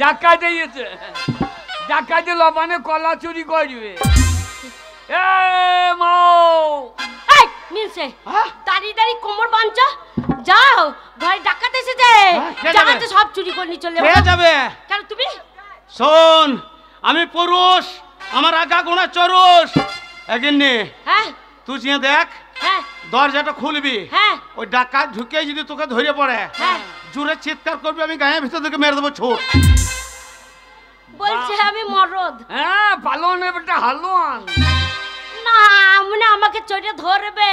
ডাকাত দিয়েছে, ডাকাতে লবানে কলা চুরি করবে। দাঁড়িয়ে দাঁড়িয়ে কোমর বাঁধছ, যাও ঘরে ডাকাত এসেছে, সব চুরি করে নিয়ে চলে যাবে। কেন তুমি? শোন, আমি পুরুষ, আমার আগা গোনা চরুষ। এগিনি তুই দেখ, দরজাটা খুলবি, ওই ডাকাত ঢুকে যদি তোকে ধরে পড়ে জোরে চিৎকার করবি, আমি গায়ের ভিতর থেকে মেরে দেবো ছোট। বলছে আমি মরদ। হ্যাঁ, পালোয়ান বেটা হালুয়ান। না মানে আমাকে চড়ে ধরবে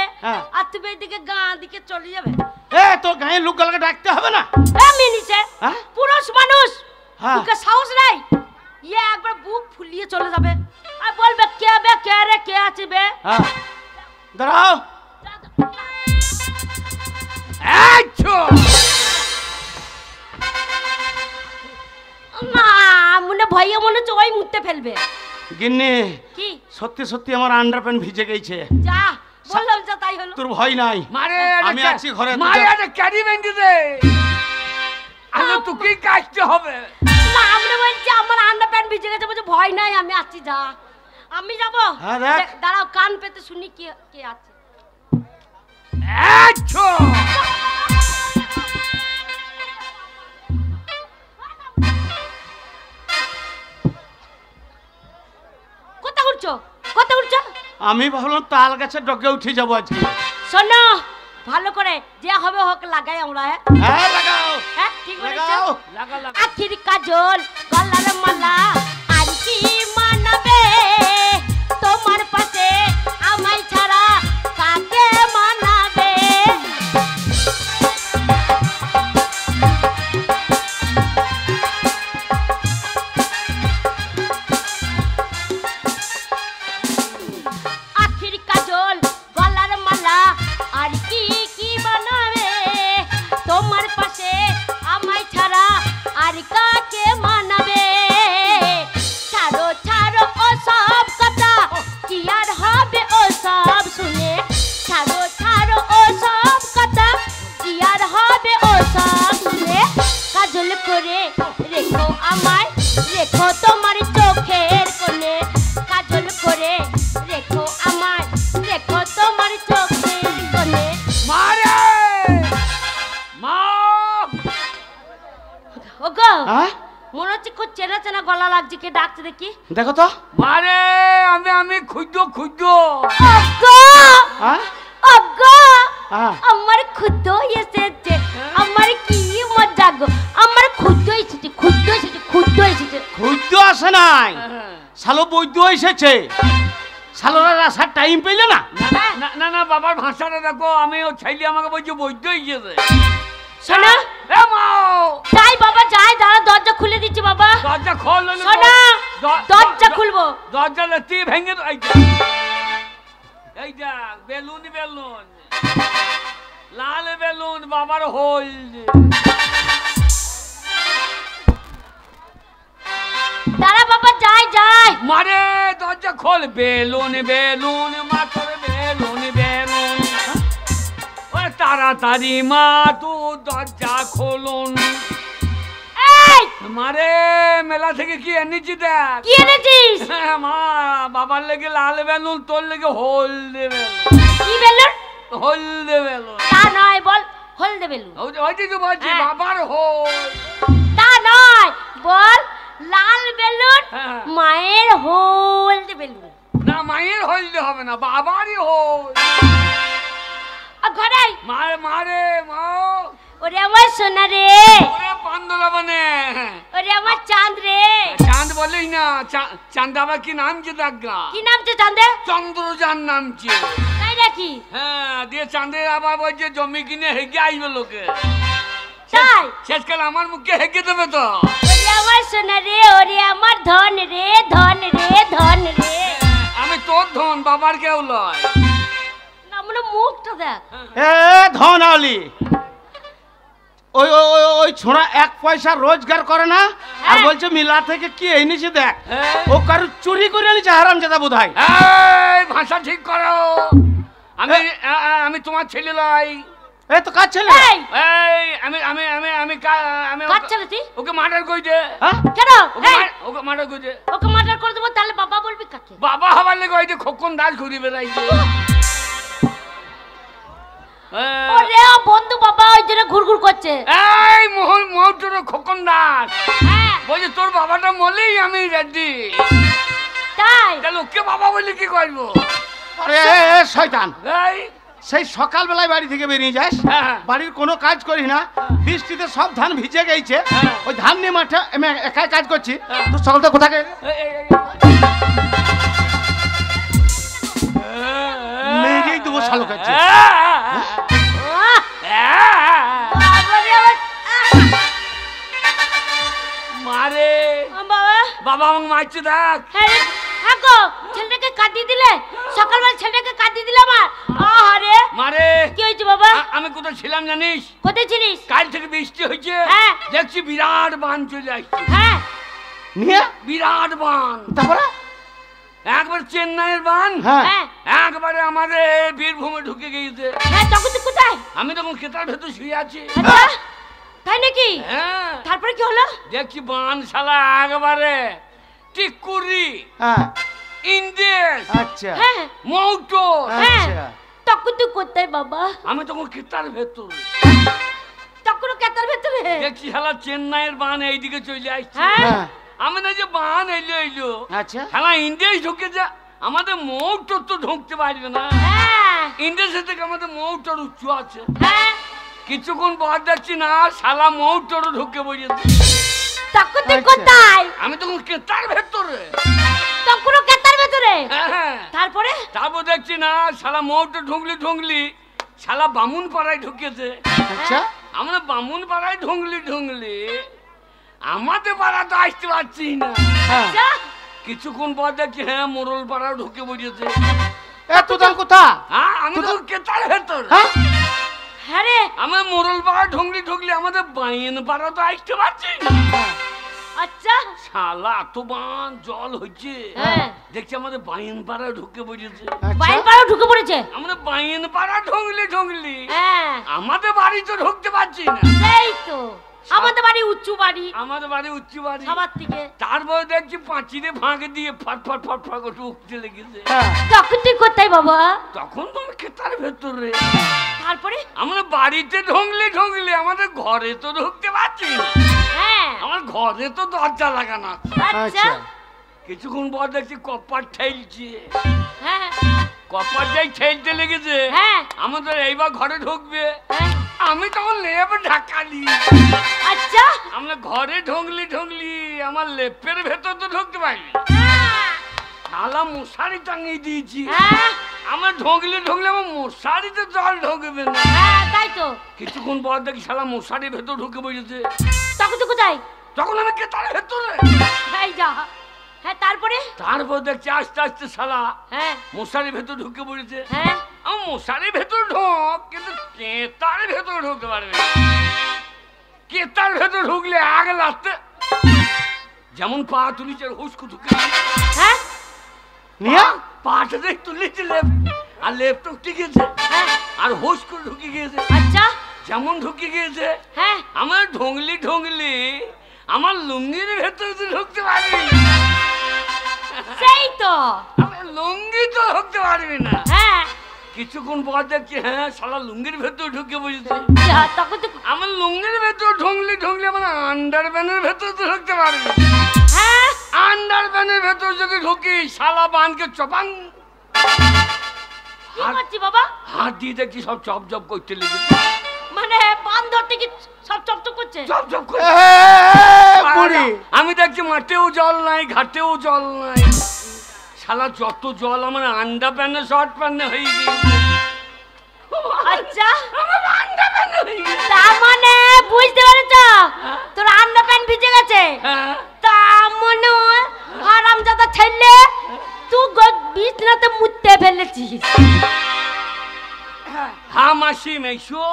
আর তুমি এদিকে গাঁ দিকে চলে যাবে। তোর গায়ে লোকগুলোকে ডাকতে হবে না? মিনিছে পুরুষ মানুষ, তোকে সাহস নাই, ইয়ে একবার বুক ফুলিয়ে চলে যাবে আর বলবে কে বে, কে রে, কে আছে বে। দাঁড়াও। না মনে ভয়ে মনে হচ্ছে ওই মুতে ফেলবে। গিন্নি কি সত্যি সত্যি আমার আন্ডারপ্যান্ট ভিজে গেছে। যা বললাম যা তাই হলো। তোর ভয় নাই? মারে আমি আছি ঘরে। মারে একটা ক্যারি বেঁধে দে, আমি তোকে কাটতে হবে। না আমি বলছি আমার আন্ডারপ্যান্ট ভিজে গেছে, বলছে ভয় নাই আমি আছি, যা আমি যাবো। দাঁড়াও কান পেতে শুনি কে কে আছে। কথা উঠছো, কথা উঠছো। আমি ভাবলাম তাল গাছের ডগে উঠে যাবো আজকে। শোনো ভালো করে, যে হবে হোক লাগাই আমরা। হ্যাঁ লাগাও। হ্যাঁ ঠিক বলেছো, লাগা লাগা। আখির কাজল গলার মালা আর কি মানাবে, তোমার পাশে আমায় ছাড়া কাকে মানাবে। আখির কাজল গলার মালা আর কি কি বানাবে, তোমার পাশে আমায় ছাড়া আর কাকে মানাবে। ছাড়ো ছাড়ো ও সব কথা, কি আর হবে ও সব শুনে। ছাড়ো ছাড়ো ও সব কথা, কি আর হবে ও সব শুনে। কাজল করে রেখো আমায়, রেখো তোমার চোখের কোণে। কাজল করে রেখো আমায়, রেখো তোমার চোখের কোণে। মারে মা ওগো মনে হচ্ছে খুব চেনা চেনা গলা লাগছে, কে ডাকছে দেখি। দেখো তো। মারে আমি খুঁজো খুঁজো। ওগো ওগো আমার খুদ্দ এসেছে, আমার কি মজা গো, আমার খুদ্দ এসেছে, খুদ্দ এসেছে, খুদ্দ এসেছে। খুদ্দ আসে নাই, শালো বৈদ্য এসেছে। শালোরা আসার টাইম পেলে না। না না না, বাবার ভাষাটা দেখো, আমি ও ছেলে আমাকে বলছি বৈদ্য এসেছে। শোনা যাই বাবা যাই, দাঁড়া দরজা খুলে দিচ্ছি বাবা। দরজা খোল। শোনা দরজা খুলবো, দরজা তুই ভেঙে এইটা বেলুন, বেলুন লাল বেলুন বাবার হোল। দাঁড়া বাবা যাই যাই। মারে দরজা খোল। বেলুন বেলুন মাথার বেলুন বেলুন, তাড়াতাড়ি মা তু দরজা খোলুন। মারে মেলা থেকে কি এনেছি দেখ। কি এনেছিস? মা বাবার লেগে লাল বেলুন, তোর লেগে হলদে বেলুন। কি বেলুন? হলদে বেলুন। তা নয় বল হলদে বেলুন। ওইটাই তো বলছি বাবার হোল। তা নয় বল লাল বেলুন, মায়ের হলদে বেলুন। না মায়ের হলদে হবে না, বাবারই হোল। ঘরে মারে মারে মা। ওরে আমার সোনা রে, ওরে পান্দলা বনে, ওরে আমার চাঁদ রে। চাঁদ বলেই না, চাঁদ আবার কি নামছে দাগা? কি নামছে চাঁদে? চন্দ্রযান নামছে। তাই নাকি? হ্যাঁ, দিয়ে চাঁদের আবার বলছে জমি কিনে হেগে আইবে লোকে। তাই শেষকাল আমার মুখে হেগে দেবে তো। ওরে আমার সোনা রে, ওরে আমার ধন রে, ধন রে, ধন রে। আমি তোর ধন, বাবার কেউ লয়। না মানে মুখটা দেখ। ধন আলি ওই ওই ওই ছোড়া এক পয়সা রোজগার করে না, আর বলছে মিলা থেকে কি এনেছে দেখ। ও কারো চুরি করে এনেছে হারামজাদা বোধহয়। এই ভাষা ঠিক করো। আমি তোমার ছেলে লয়। এই তো কাজ ছেলে। এই আমি আমি আমি আমি আমি কাজ ছেলে তুই? ওকে মার্ডার করে দে। কেন? ওকে মার্ডার করে দে। ওকে মার্ডার করে দেবো, তাহলে বাবা বলবি কাকে? বাবা হবার লেগে ওই যে খোকন দাস ঘুরে বেড়াইছে। ওরে বন্ধু বাবা ওই জন্য ঘুরঘুর করছে। এই মোহন খোকন দাস বলছে তোর বাবাটা মলেই আমি রেডি। তাই? তাহলে ওকে বাবা বলে কি করবো? আরে শয়তান, এই সেই সকালবেলায় বাড়ি থেকে বেরিয়ে যাস, বাড়ির কোনো কাজ করি না, বৃষ্টিতে সব ধান ভিজে গেছে, ওই ধান নিয়ে মাঠে আমি একাই কাজ করছি, তুই সকালটা কোথাকে মেরেই দেবো শালো কাছে। মারে বাবা আমাকে মারছে দেখ। ছেলেটাকে কাঁদিয়ে দিলে, সকালবেলা ছেলেটাকে কাঁদিয়ে দিলে আমার। আরে মারে কি হয়েছে বাবা? আমি কোথায় ছিলাম জানিস? কোথায় ছিলিস? কাল থেকে বৃষ্টি হয়েছে, দেখছি বিরাট বান চলে আসছে। হ্যাঁ নিয়ে বিরাট বান, তারপরে একবার চেন্নাইয়ের বান, হ্যাঁ একবারে আমাদের বীরভূমে ঢুকে গিয়েছে। হ্যাঁ তখন তুই কোথায়? আমি তখন খেতার ভেতর শুয়ে আছি। তাই নাকি? হ্যাঁ তারপরে কি হলো? দেখছি বান শালা একবারে টিকুরি, ইন্দেশ, আচ্ছা মৌটো। আচ্ছা তখন তুই কোথায় বাবা? আমি তখন খেতার ভেতর, তখন কেতার ভেতরে দেখছি শালা চেন্নাইয়ের বান এইদিকে চলে আসছে। হ্যাঁ আমি না যে বান এলো আচ্ছা শালা ইন্দেশ ঢুকে যা, আমাদের মৌটোর তো ঢুকতে পারবে না। ইন্দেশের থেকে আমাদের মৌটোর উচ্চ আছে। কিছুক্ষণ পর দেখছি না শালা মৌটোরও ঢুকে পড়েছে। তখন তুই কোথায়? আমি তখন কেতার ভেতরে। তখন কেতার ভেতরে? তারপরে দেখছি না শালা মৌটো ঢুংলি শালা বামুন পাড়ায় ঢুকেছে। আচ্ছা আমরা বামুন পাড়ায় ঢুংলি আমাদের পাড়া তো আসতে পারছি না। কিছুক্ষণ পর দেখছি মোরল পাড়াও ঢুকে পড়েছে। এত দাম কোথা? আমি তো কেতার ভেতর। আমার মোরল পাড়া ঢুকলি আমাদের বাইন পাড়া তো আসতে পারছি না। আচ্ছা শালা এত বান জল হচ্ছে, দেখছি আমাদের বাইন পাড়া ঢুকে পড়েছে। বাইন পাড়া ঢুকে পড়েছে? আমাদের বাইন পাড়া ঢুকলি আমাদের বাড়ি তো ঢুকতে পারছি না। সেই তো আমাদের বাড়ি উঁচু বাড়ি, আমাদের বাড়ি উঁচু বাড়ি সবার থেকে। তারপরে দেখছি পাঁচিরে ভাঙে দিয়ে ফট ফট ফট ফট করে উঠতে লেগেছে। তখন তুই কোথায় বাবা? তখন তো আমি খেতার ভেতরে। তারপরে আমরা বাড়িতে ঢুকলি আমাদের ঘরে তো ঢুকতে পারছি না। আমার ঘরে তো দরজা লাগানো। আচ্ছা কিছুক্ষণ পর দেখছি কপার ঠেলছে। কপার যাই ঠেলতে লেগেছে, আমাদের এইবার ঘরে ঢুকবে। আমি তখন লেপ ঢাকা দিই। আচ্ছা আমরা ঘরে ঢুকলি আমার লেপের ভেতর তো ঢুকতে পারবি, শালা মশারি টাঙিয়ে দিয়েছি। আমরা ঢুকলে আমার মশারিতে জল ঢুকবে না। তাই তো কিছুক্ষণ পর দেখি শালা মশারির ভেতর ঢুকে পড়েছে। তখন তুই কোথায়? তখন আমি কেতার ভেতরে। তারপর দেখছি আস্তে আস্তে শালা মশারির ভেতর ঢুকে পড়েছে। আমার মশারির ভেতর ঢোক, কিন্তু কেতার ভেতর ঢুকতে পারবে না। কেতার ভেতর ঢুকলে আগে লাগতে যেমন পা তুলিছে হুস্কু ঢুকে পাটা দেখ তুলেছে লেপ, আর লেপ তো টিকেছে আর হুস্কু ঢুকে গিয়েছে। আচ্ছা যেমন ঢুকে গিয়েছে আমার ঢুকলি আমার লুঙ্গির ভেতর ঢুকতে পারবি। সেই তো আমার লুঙ্গি তো ঢুকতে পারবি না। কিছুক্ষণ পর দেখছি শালা লুঙ্গির ভেতর ঢুকে বসেছে। তখন তো আমার লুঙ্গির ভেতর ঢুকলি আমার আন্ডার প্যানের ভেতর তো ঢুকতে পারবি। আন্ডার প্যানের ভেতর যদি ঢুকি শালা বানকে চপাং বাবা হাত দিয়ে দেখছি সব চপ চপ করতে লেগেছে। মানে বান ধরতে কি সব চপ চপ করছে? চপ চপ করছে। আমি দেখছি মাঠেও জল নাই, ঘাটেও জল নাই, শালা যত জল আমার আন্ডার প্যানে শর্ট প্যানে হয়ে গিয়েছে। আচ্ছা তার মানে বুঝতে পেরেছ তোর আন্ডার প্যান্ট ভিজে গেছে। তার মানে হারামজাদা ছেলে তুই বিছনাতে মুততে ফেলেছিস। হ্যাঁ মাসি মেশো,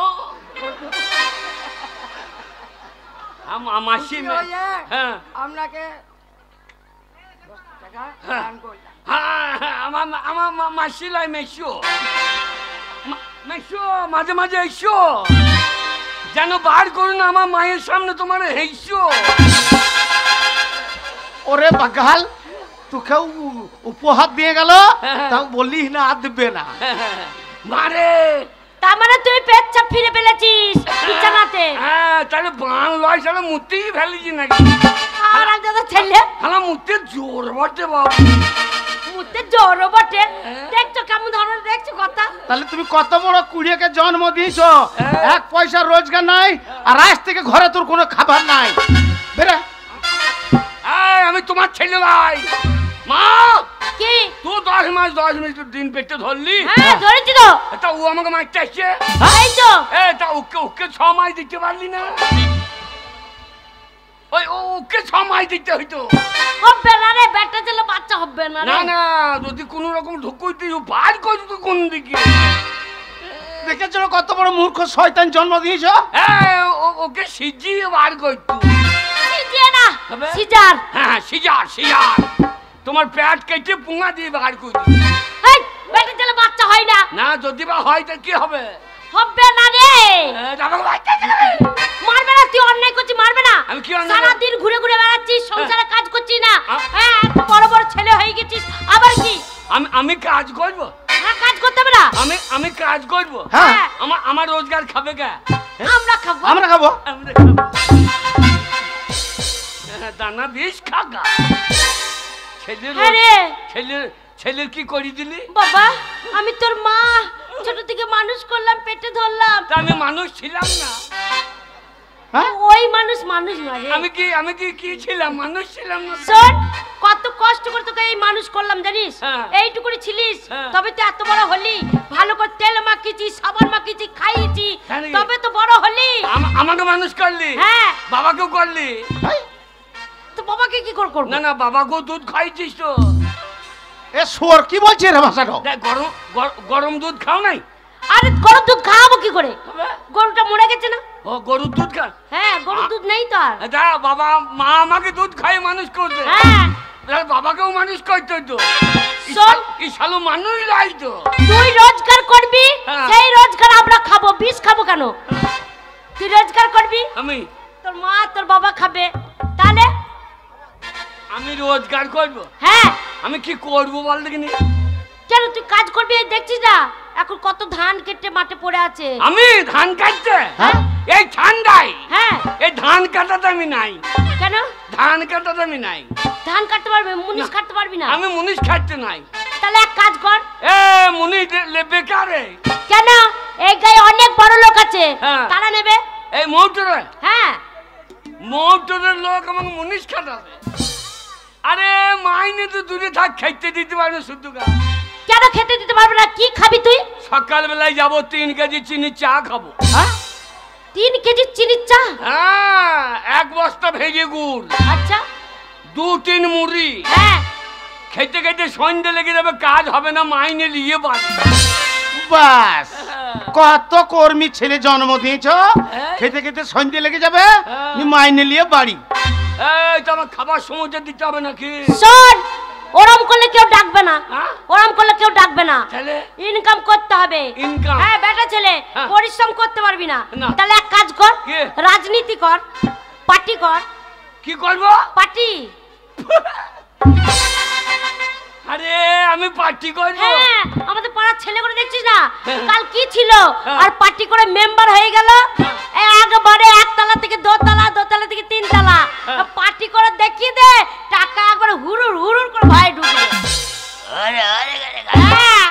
মাসি আপনাকে আমার মাসি লাই মেশো। এসো মাঝে মাঝে এসো, যেন বার করুন আমার মায়ের সামনে তোমার হেসো। ওরে বাগাল, তোকে উপহার দিয়ে গেল, তাও বললিস না আর দেবে না। মারে তার মানে তুই পেচ্ছাপ ফিরে ফেলেছিস বিছানাতে? হ্যাঁ, তাহলে বান লয় তাহলে মুতেই ফেলেছি নাকি? আর দাদা ছেলে খালা মুতে জোর বটে বাবু, মুতে জোর বটে। দেখছো কেমন ধরনের, দেখছো কথা। তাহলে তুমি কত বড় কুড়িয়েকে জন্ম দিয়েছো, এক পয়সা রোজগার নাই, আর আজ থেকে ঘরে তোর কোনো খাবার নাই। বেরে আমি তোমার ছেলে ভাই। মা কি তুই 10 মাস 10 মিনিট দিন পেটে ধরলি? হ্যাঁ ধরেছি তো। তা ও আমাকে মারতে আসছে, এই তো তা ওকে 6 মাস দিতে পারলি না? ওই ওকে 6 মাস দিতে হইতো। হবে না রে, বেটা ছেলে বাচ্চা হবে না রে। না না, যদি কোনো রকম ঢুকুইতে বার করে তো কোন দিকে। দেখেছো কত বড় মূর্খ শয়তান জন্ম দিয়েছো? ওকে সিজিয়ে বার করতো। সিজিয়ে না, সিজার। হ্যাঁ সিজার সিজার, তোমার পেট কেটে পুঙ্গা দিয়ে বার করে দিই। এই বেটা ছেলে বাচ্চা হয় না। না যদি বা হয় তা কি হবে? হবে না রে। মারবে না, তুই অন্যায় করছিস, মারবে না। আমি কি অন্যায়? সারা দিন ঘুরে ঘুরে বেড়াচ্ছিস, সংসারে কাজ করছিস না। হ্যাঁ, এত বড় বড় ছেলে হয়ে গেছিস, আবার কি? আমি কাজ করব? হ্যাঁ, কাজ করতে হবে না। আমি কাজ করব। হ্যাঁ, আমার রোজগার খাবে কে? আমরা খাবো। আমরা খাবো। আমরা খাবো। দানা বেশ খাগা। ছেলের কি করি দিলি? বাবা, আমি তোর মা, ছোট থেকে মানুষ করলাম, পেটে ধরলাম। তা আমি মানুষ ছিলাম না? ওই মানুষ মানুষ নয়। আমি কি ছিলাম? মানুষ ছিলাম না। শোন, কত কষ্ট করে তোকে এই মানুষ করলাম জানিস? এইটুকুনি ছিলিস, তবে তো এত বড় হলি। ভালো করে তেল মাখিয়েছি, সাবান মাখিয়েছি, খাইয়েছি, তবে তো বড় হলি। আমাকে মানুষ করলি? হ্যাঁ। বাবাকেও করলি? তো বাবাকে কি করব? না বাবাকেও দুধ খাইছিস তো। এ সোর কি বলছিস রে ভাষাটা? গরম দুধ খাও নাই? আরে গরুর দুধ খাওয়াবো কি করে? গরুটা মরে গেছে না। ও গরুর দুধ খা? হ্যাঁ, গরুর দুধ নেই তো আর। বাবা মা আমাকে দুধ খাই মানুষ করছে। হ্যাঁ, বাবাকেও মানুষ করতে তো। এই শালু মানুষ লাই তো। তুই রোজগার করবি, সেই রোজগার আমরা খাবো। বিষ খাবো কেন? তুই রোজগার করবি, আমি তোর মা তোর বাবা খাবে। তাহলে আমি রোজগার করব? হ্যাঁ। আমি কি করব বল দেখিনি? কেন তুই কাজ করবি? এই দেখছিস না এখন কত ধান কেটে মাঠে পড়ে আছে। আমি ধান কাটতে? এই ঠান্ডায়? হ্যাঁ। এই ধান কাটাতে আমি নাই। কেন ধান কাটাতে আমি নাই? ধান কাটতে পারবি, মুনিশ কাটতে পারবি না? আমি মুনিশ কাটতে নাই। তাহলে এক কাজ কর। মুনিশ বেকারে। কেন? এই গায়ে অনেক বড় লোক আছে, তারা নেবে। এই মৌটরে? হ্যাঁ, মৌটরের লোক আমাকে মুনিশ কাটাবে। আরে মাইনে তো দূরে থাক, খেতে দিতে পারবে শুধু। কেন খেতে দিতে পারবে না? কি খাবি তুই? সকালবেলায় যাবো 3 কেজি চিনি চা খাবো। 3 কেজি চিনি চা? হ্যাঁ, 1 বস্তা ভেজে গুড়। আচ্ছা। 2-3 মুড়ি। হ্যাঁ। খেতে খেতে সন্ধ্যে লেগে যাবে, কাজ হবে না, মাইনে নিয়ে বাড়ি। বাস, কত কর্মী ছেলে জন্ম দিয়েছ, খেতে খেতে সন্ধ্যে লেগে যাবে, মাইনে নিয়ে বাড়ি। এই তো আমার খাবার সময় দিতে হবে নাকি? শোন, ওরম করলে কেউ ডাকবে না। ওরম করলে কেউ ডাকবে না। ইনকাম করতে হবে। ইনকাম? হ্যাঁ বেটা ছেলে, পরিশ্রম করতে পারবি না। তাহলে এক কাজ কর, রাজনীতি কর, পার্টি কর। কি করব? পার্টি। আরে আমি পার্টি করব? হ্যাঁ, আমাদের পাড়ার ছেলে করে দেখছিস না, কাল কি ছিল, আর পার্টি করে মেম্বার হয়ে গেল। একবারে 1 তলা থেকে 2 তলা, 2 তলা থেকে 3 তলা পার্টি করে দেখিয়ে দে, টাকা একবার হুরুর হুরুর করে ভাই ঢুকবে। আরে আরে হ্যাঁ,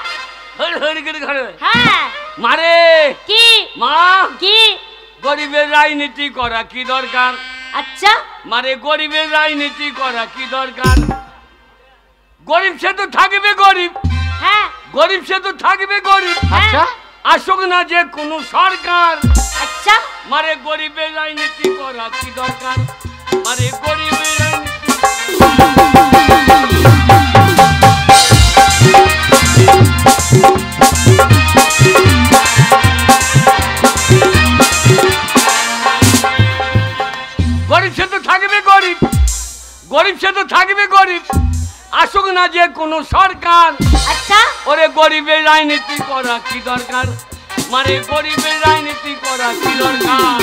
হরি হরি করে ঘরে। হ্যাঁ। মারে কি? মা কি? গরিবের রাজনীতি করা কি দরকার? আচ্ছা। মারে গরিবের রাজনীতি করা কি দরকার? গরিব সে তো থাকবে গরিব। হ্যাঁ। গরিব সে তো থাকবে গরিব। আচ্ছা। আসুক না যে কোনো সরকার। আচ্ছা। মারে গরিবের রাজনীতি করা কি দরকার? মারে গরিবের রাজনীতি। গরিব সে তো থাকবে গরিব, গরিব সে তো থাকবে গরিব, আসুক না যে কোনো সরকার। আচ্ছা। ওরে গরিবের রাজনীতি করা কি দরকার? মারে গরিবের রাজনীতি করা কি দরকার?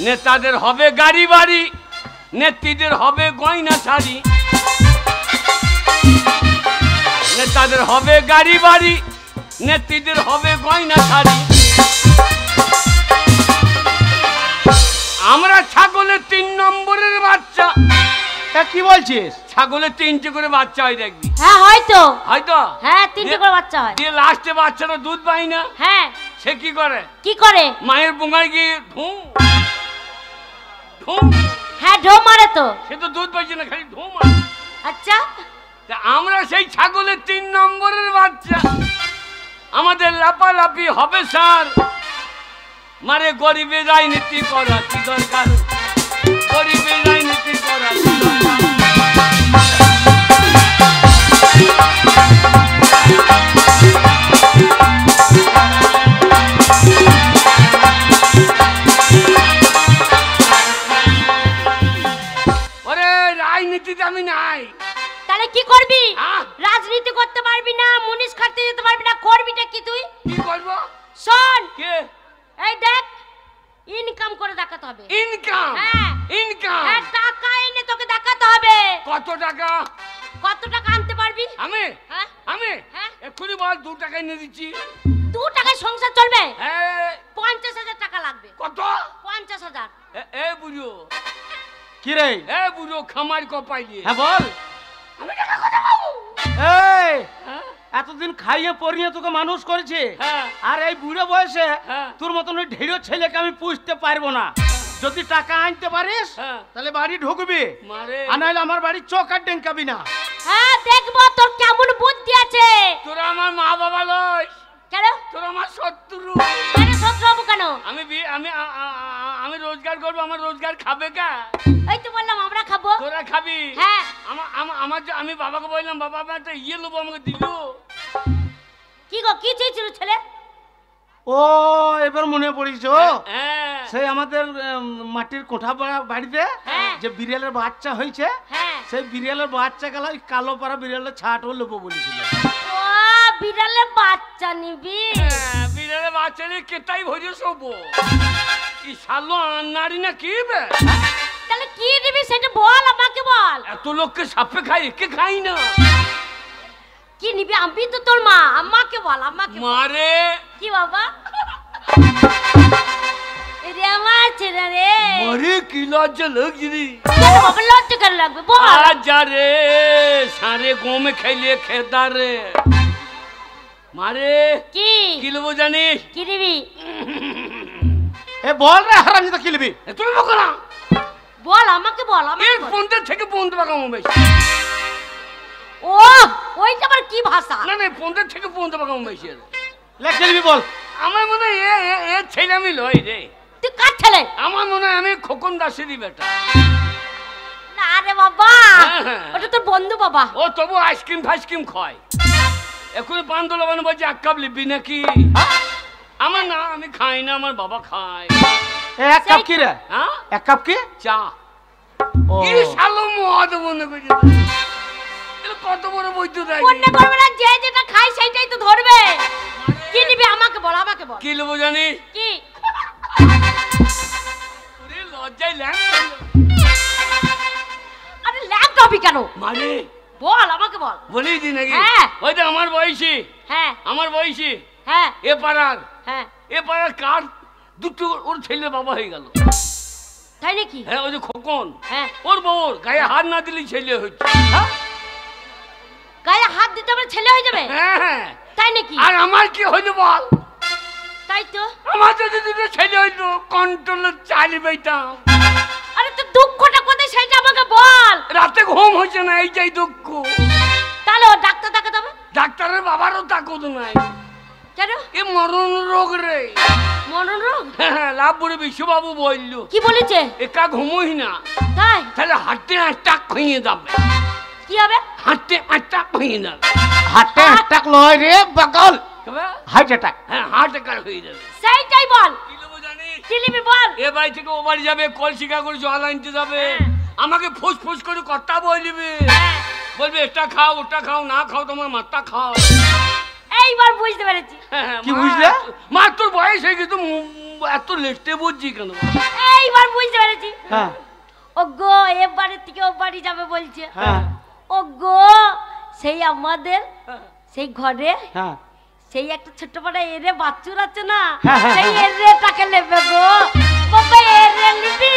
নেতাদের হবে গাড়ি বাড়ি, নেত্রীদের হবে গয়না শাড়ি। নেতাদের হবে গাড়ি বাড়ি, নেত্রীদের হবে গয়না শাড়ি। আমরা ছাগলের 3 নম্বরের বাচ্চা। কি বলছিস? ছাগলের 3টে করে বাচ্চা হয় দেখবি। হ্যাঁ হয়তো হয়তো হ্যাঁ 3টে করে বাচ্চা হয়। দিয়ে লাস্টে বাচ্চাটা দুধ পায় না। হ্যাঁ সে কি করে? কি করে? মায়ের বুঙায় গিয়ে ঢুম ঢুম। হ্যাঁ ঢো মারে তো। সে তো দুধ পাইছে না, খালি ঢুম মারে। আচ্ছা আমরা সেই ছাগলের 3 নম্বরের বাচ্চা। আমাদের লাপালাপি হবে স্যার, মারে গরিবের রাজনীতি করা কি দরকার? গরিবের রাজনীতি করা কি দরকার? ওরে রাজনীতিতে আমি নাই। তাহলে কি করবি? রাজনীতি করতে পারবি না, মুনিশ খাটতে যেতে পারবি না, করবিটা কি তুই? কি করব? শোন, কে? এই দেখ, ইনকাম করে দেখাতে হবে। ইনকাম? হ্যাঁ ইনকাম। হ্যাঁ টাকা এনে তোকে দেখাতে হবে। কত টাকা? কত টাকা আনতে পারবি? আমি হ্যাঁ আমি হ্যাঁ এক্ষুনি বল, 2 টাকা এনে দিচ্ছি। 2 টাকায় সংসার চলবে? হ্যাঁ। 50,000 টাকা লাগবে। কত? 50,000। এ বুঝো কি রে? এ বুঝো খামার কপাই দিয়ে। হ্যাঁ বল। আমি টাকা কথা পাবো। এই হ্যাঁ এতদিন খাইয়ে পরিয়ে তোকে মানুষ করেছে, হ্যাঁ। আর এই বুড়ো বয়সে হ্যাঁ। তোর মতন ওই ঢেড়ো ছেলেকে আমি পুষতে পারবো না। যদি টাকা আনতে পারিস হ্যাঁ। তাহলে বাড়ি ঢুকবি, মারে আর নাহলে আমার বাড়ি চোখ আর ডেঙ্কাবি না। হ্যাঁ দেখবো তোর কেমন বুদ্ধি আছে। তোরা আমার মা বাবা লয়, কেন? তোরা আমার শত্রু। কেন শত্রু হবো কেন? আমি রোজগার করবো, আমার রোজগার খাবে কা? এই তো বললাম আমরা খাবো। তোরা খাবি? হ্যাঁ। আমি বাবাকে বললাম, বাবা আমি একটা ইয়ে নেবো, আমাকে দিল। কি গো, কি চেয়েছিল ছেলে? ও এবার মনে পড়েছে, হ্যাঁ সেই আমাদের মাটির কোঠা বাড়িতে হ্যাঁ। যে বিড়ালের বাচ্চা হয়েছে, হ্যাঁ সেই বিড়ালের বাচ্চা গেল কালো পাড়া বিড়ালের ছাটও নেবো বলেছিল। ও বিড়ালের বাচ্চা নিবি? হ্যাঁ, বিড়ালের বাচ্চা নিয়ে কেটাই ভরে শোবো। কি শালো আন্নারি না কি বে? তাহলে কি নিবি সেটা বল, আমাকে বল। এত লোককে সাপে খাই, একে খাই না। কি নিবি? আমি তো তোর মা, আমাকে বল, আমাকে বল। মারে কি বাবা? রে আমার ছেলে রে। মারে কি লজ্জা লাগছে রে। কেন বাবা লজ্জা কেন লাগবে বল? আজা রে সারে গমে খাইলে খেদা রে। মারে কি কি লবো জানিস? কি নিবি? এ বল রে হারামজাদা, কি নিবি? তুমি বকো না। বল আমাকে বল, আমাকে এই বল। পন্থে থেকে পন্থে বাগামো বেশি। ও ওইটা আবার কি ভাষা? না না, পন্থে থেকে পন্থে বাগামো বেশি। লে কি নিবি বল? আমার মনে হয় এ ছেলে আমি লই রে। তুই কার ছেলে? আমার মনে হয় আমি খোকন দাসেরই বেটা। না রে বাবা, হ্যাঁ। ওটা তোর বন্ধু বাবা। ও তবু আইসক্রিম ফাইসক্রিম খায়। এখন পান্তলা বানো বলছে 1 কাপ লিবি নাকি? আমার না, আমি খাই না, আমার বাবা খায়। এ 1 কাপ কি রে? হ্যাঁ 1 কাপ কি? চা। ও কি শালো মদ মনে করছে। এটা কত বড় বৈদ্য দেয়। মনে করবে না, যে যেটা খাই সেইটাই তো ধরবে। কি নিবি আমাকে বল, আমাকে বল। কি নেবো জানিস? কি? ওরে লজ্জায় ল্যাং। আরে ল্যাপটপ হবি কেন? মানে বল আমাকে বল। বলি দি নাকি? হ্যাঁ। ওই তো আমার বয়সী, হ্যাঁ আমার বয়সী হ্যাঁ এ পাড়ার, হ্যাঁ। এ পাড়ার কার দুটো ওর ছেলে বাবা হয়ে গেল। তাই নাকি? হ্যাঁ ওই যে খোকন, হ্যাঁ। ওর বউর গায়ে হাত না দিলেই ছেলে হচ্ছে। হ্যাঁ? গায়ে হাত দিতে আমার ছেলে হয়ে যাবে? হ্যাঁ হ্যাঁ। তাই নাকি? আর আমার কি হইলো বল? তাই তো। আমার যদি দুটো ছেলে হইতো কন্ট্রোলে চালি পাইতাম। আরে তো দুঃখটা কোথায় সেটা আমাকে বল। রাতে ঘুম হচ্ছে না, এইটাই দুঃখ। তাহলে ও ডাক্তার দেখাতে হবে। ডাক্তারের বাবারও তাকত নাই। কেন? এ মরণ রোগ রে। মরণ রোগ? হ্যাঁ লাভপুরে বিশ্ববাবু বললো কি বলেছে? একা ঘুমোই না, তাই? তাহলে হাঁটতে আটটাক হয়ে যাবে। কি হবে? হাঁটতে আটটাক হয়ে যাবে। হাতে আটটাক লয় রে পাগল। Heart attack. হ্যাঁ হার্ট অ্যাটাক হয়ে যাবে। সেইটাই বল। কি নেবো জানিস? কি নিবি বল। এ বাড়ি থেকে ও বাড়ি যাবে, কলসিকা করে জল আনতে যাবে, আমাকে ফুস ফুস করে কথা বলবে, বলবে এটা খাও ওটা খাও, না খাও তোমার মাথা খাও। এইবার বুঝতে পেরেছি। কি বুঝলে? মা তোর বয়স হয়ে গেছে, এত লেটে বুঝছি কেন? এইবার বুঝতে পেরেছি। হ্যাঁ ওগো এ বাড়ি থেকে ও বাড়ি যাবে বলছে। হ্যাঁ ওগো সেই আমাদের সেই ঘরে হ্যাঁ সেই একটা ছোট্ট বড় এরে বাচ্চুর আছে না, হ্যাঁ, হ্যাঁ, সেই এরেটাকে নেবে গো বাবা, এরে নিবি?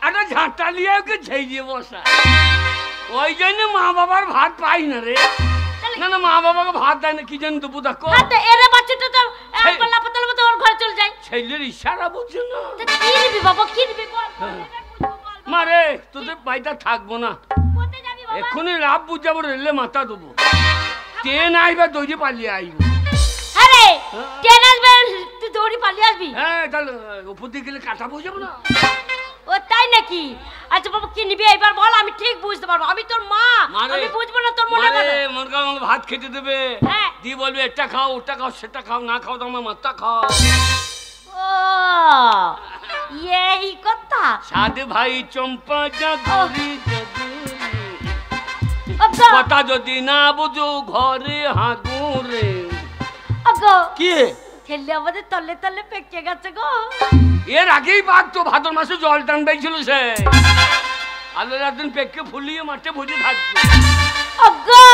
একটা ঝাঁটা নিয়ে ওকে ঝেড়ে বসা, ওই জন্য মা বাবার ভাত পাই না রে। না না মা বাবাকে ভাত দেয় না, কি জানি তো বুঝা কো এরে বাচ্চাটা তো একবার লাপাতে লাপাতে ওর ঘরে চলে যায়। ছেলের ইশারা বুঝছো না? কি নিবি বাবা, কি নিবি বল। মা রে তোদের বাড়িটা থাকবো না, কোথায় যাবি বাবা? এক্ষুনি রাত বুঝাবো, রেলে মাথা দেবো, ট্রেন আইবা দৌড়ে পালিয়ে আইব। আরে ট্রেন আসবে, তুই দৌড়ি পালিয়ে আসবি? হ্যাঁ তাহলে উপর দিয়ে গেলে কাটা বুঝাবো না। ও তাই নাকি? আচ্ছা বাবা কি নিবি এবার বল, আমি ঠিক বুঝতে পারবো, আমি তোর মা, আমি বুঝবো না তোর মনে কথা। মন কাল আমাকে ভাত খেতে দেবে, হ্যাঁ। দিয়ে বলবে এটা খাও ওটা খাও সেটা খাও, না খাও তোমার মাথা খাও। ও এই কথা। সাধে ভাই চম্পা জাদুরি ওগো কথা যদি না বুঝো ঘরে হাগুরে। ওগো কি ছেলে আমাদের তলে তলে পেকে গেছে গো। এর আগেই বাঘ তো ভাদর মাসে জল টানটাই ছিল সে, আল্লাহ একদিন পেককে ফুলিয়ে মাঠে ভুজে থাকবে। ওগো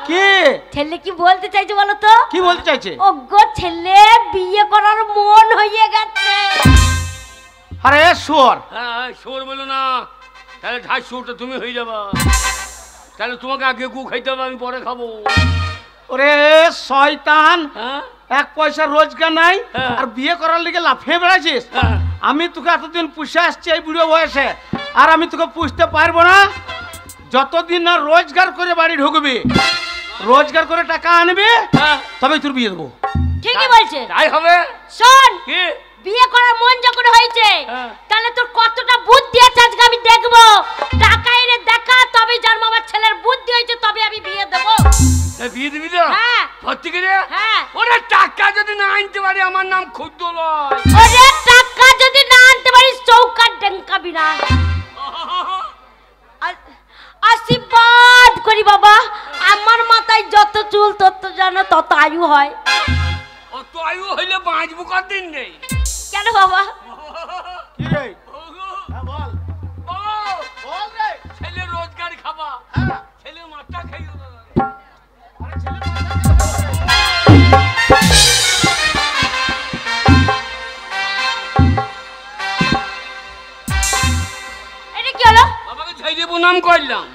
কি ছেলে কি বলতে চাইছে বলো তো? কি বলতে চাইছে? ওগো ছেলে বিয়ে করার মন হয়ে গেছে। আরে শুয়োর, হ্যাঁ শোর বলো না, তাহলে ঝাড় শোরটা তুমি হয়ে যাবা, তাহলে তোমাকে আগে গু খাইতে হবে, আমি পরে খাবো। ওরে শয়তান, হ্যাঁ এক পয়সা রোজগার নাই হ্যাঁ। আর বিয়ে করার লিগে লাফিয়ে বেড়াচ্ছিস। হ্যাঁ। আমি তোকে এতদিন পুষে আসছি এই বুড়ো বয়সে, আর আমি তোকে পুষতে পারবো না। যতদিন না রোজগার করে বাড়ি ঢুকবি, রোজগার করে টাকা আনবি, হ্যাঁ তবে তোর বিয়ে দেবো। ঠিকই বলছে। তাই হবে। শোন কি বিয়ে করার মন যখন হয়েছে, হ্যাঁ। তাহলে তোর কতটা বুদ্ধি আছে আজকে আমি দেখবো। টাকা এনে দেখা তবে যার মামার ছেলের বুদ্ধি হয়েছে, তবে আমি বিয়ে দেবো। বিয়ে দিবি তো? হ্যাঁ। সত্যি করে? হ্যাঁ। ওরে টাকা যদি না আনতে পারি, আমার নাম ক্ষুদ্র লয়। ওরে টাকা যদি না আনতে পারিস চৌকার ডেঙ্কাবি না। আশীর্বাদ করি বাবা, আমার মাথায় যত চুল তত যেন তত আয়ু হয়। অত আয়ু হইলে বাঁচবো কদিন নেই। কেন বাবা? কি রে? হ্যাঁ বল। বল রে। ছেলে রোজগার খাবা, হ্যাঁ। ছেলে মাথা খাইও না। আরে ছেলে এটা কি হলো? বাবাকে ছেড়ে প্রণাম করলাম,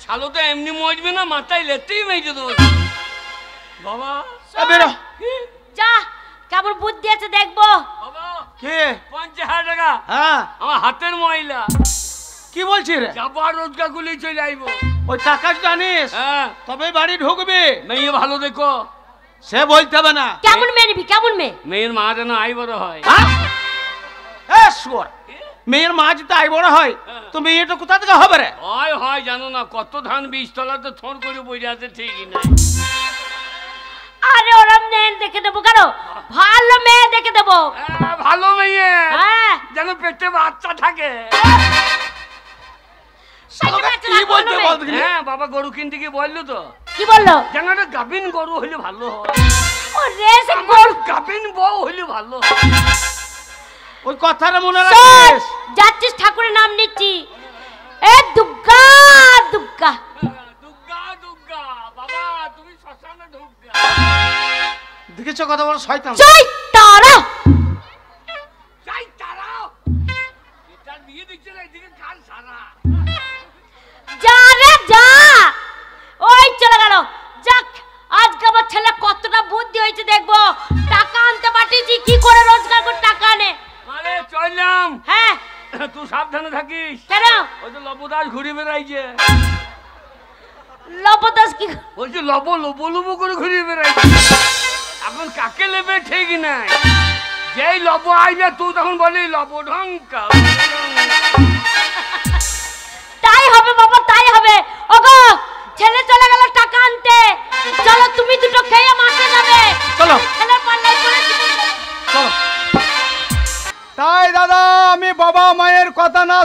শালো তো এমনি মরবে না, মাথায় লেতেই মেজে দেবো। বাবা বেরো। কি? যা কেমন বুদ্ধি আছে দেখবো। বাবা কে? 50,000 টাকা হ্যাঁ আমার হাতের ময়লা, কি বলছিস রে? যাবার রোজগার গুলি চলে আইবো। ওই টাকা জানিস হ্যাঁ তবে বাড়ি ঢুকবি। মেয়ে ভালো দেখো, সে বলতে হবে না। কেমন মেয়ে নিবি? কেমন মেয়ে? মেয়ের মা যেন আই বড় হয়। শুয়োর, মেয়ের মা যদি আই বড় হয় তো মেয়েটা কোথা থেকে হবে রে? হয় হয় জানো না, কত ধান বীজতলাতে থর করে বসে আছে, ঠিকই না। আরে ওরম মেয়ে দেখে দেবো কেন? ভালো মেয়ে দেখে দেবো। ভালো মেয়ে হ্যাঁ যেন পেটে বাচ্চা থাকে। শালোকে কি বলতে বল দেখি? হ্যাঁ বাবা গরু কিনতে গিয়ে বললো তো, কি বললো? যেন একটা গাভিন গরু হইলে ভালো হয়, ওরে সে আমার গাভিন বউ হইলে ভালো হয়। ওই কথাটা মনে শোন, রাখিস। যাচ্ছিস ঠাকুরের নাম নিচ্ছি। এ দুর্গা দুর্গা। দুর্গা দুর্গা বাবা, তুমি শ্মশানে ঢুকবে। দেখেছো কত বড় শয়তান? জয় তারা। যাই তারাও, এটার বিয়ে দিচ্ছে না, এদিকে কাল সারা। যা রে যা, ওই চলে গেল। যাক আজকে আমার ছেলে কতটা বুদ্ধি হয়েছে দেখবো। টাকা আনতে পাঠিয়েছি, কি করে রোজগার করে টাকা আনে। আরে চললাম, হ্যাঁ তুই সাবধানে থাকিস। কেন? ওই তো লবদাস ঘুরে বেড়াইছে, লবদাস কি? বলছি লবো করে ঘুরে বেড়াইছে। এখন কাকে নেবে ঠিক নাই, যেই লব আইবে তুই তখন বলি লব ঢঙ্কা। তাই হবে বাবা, তাই হবে। ওগো ছেলে চলে গেল টাকা আনতে, চলো তুমি দুটো খেয়ে মাঠে যাবে।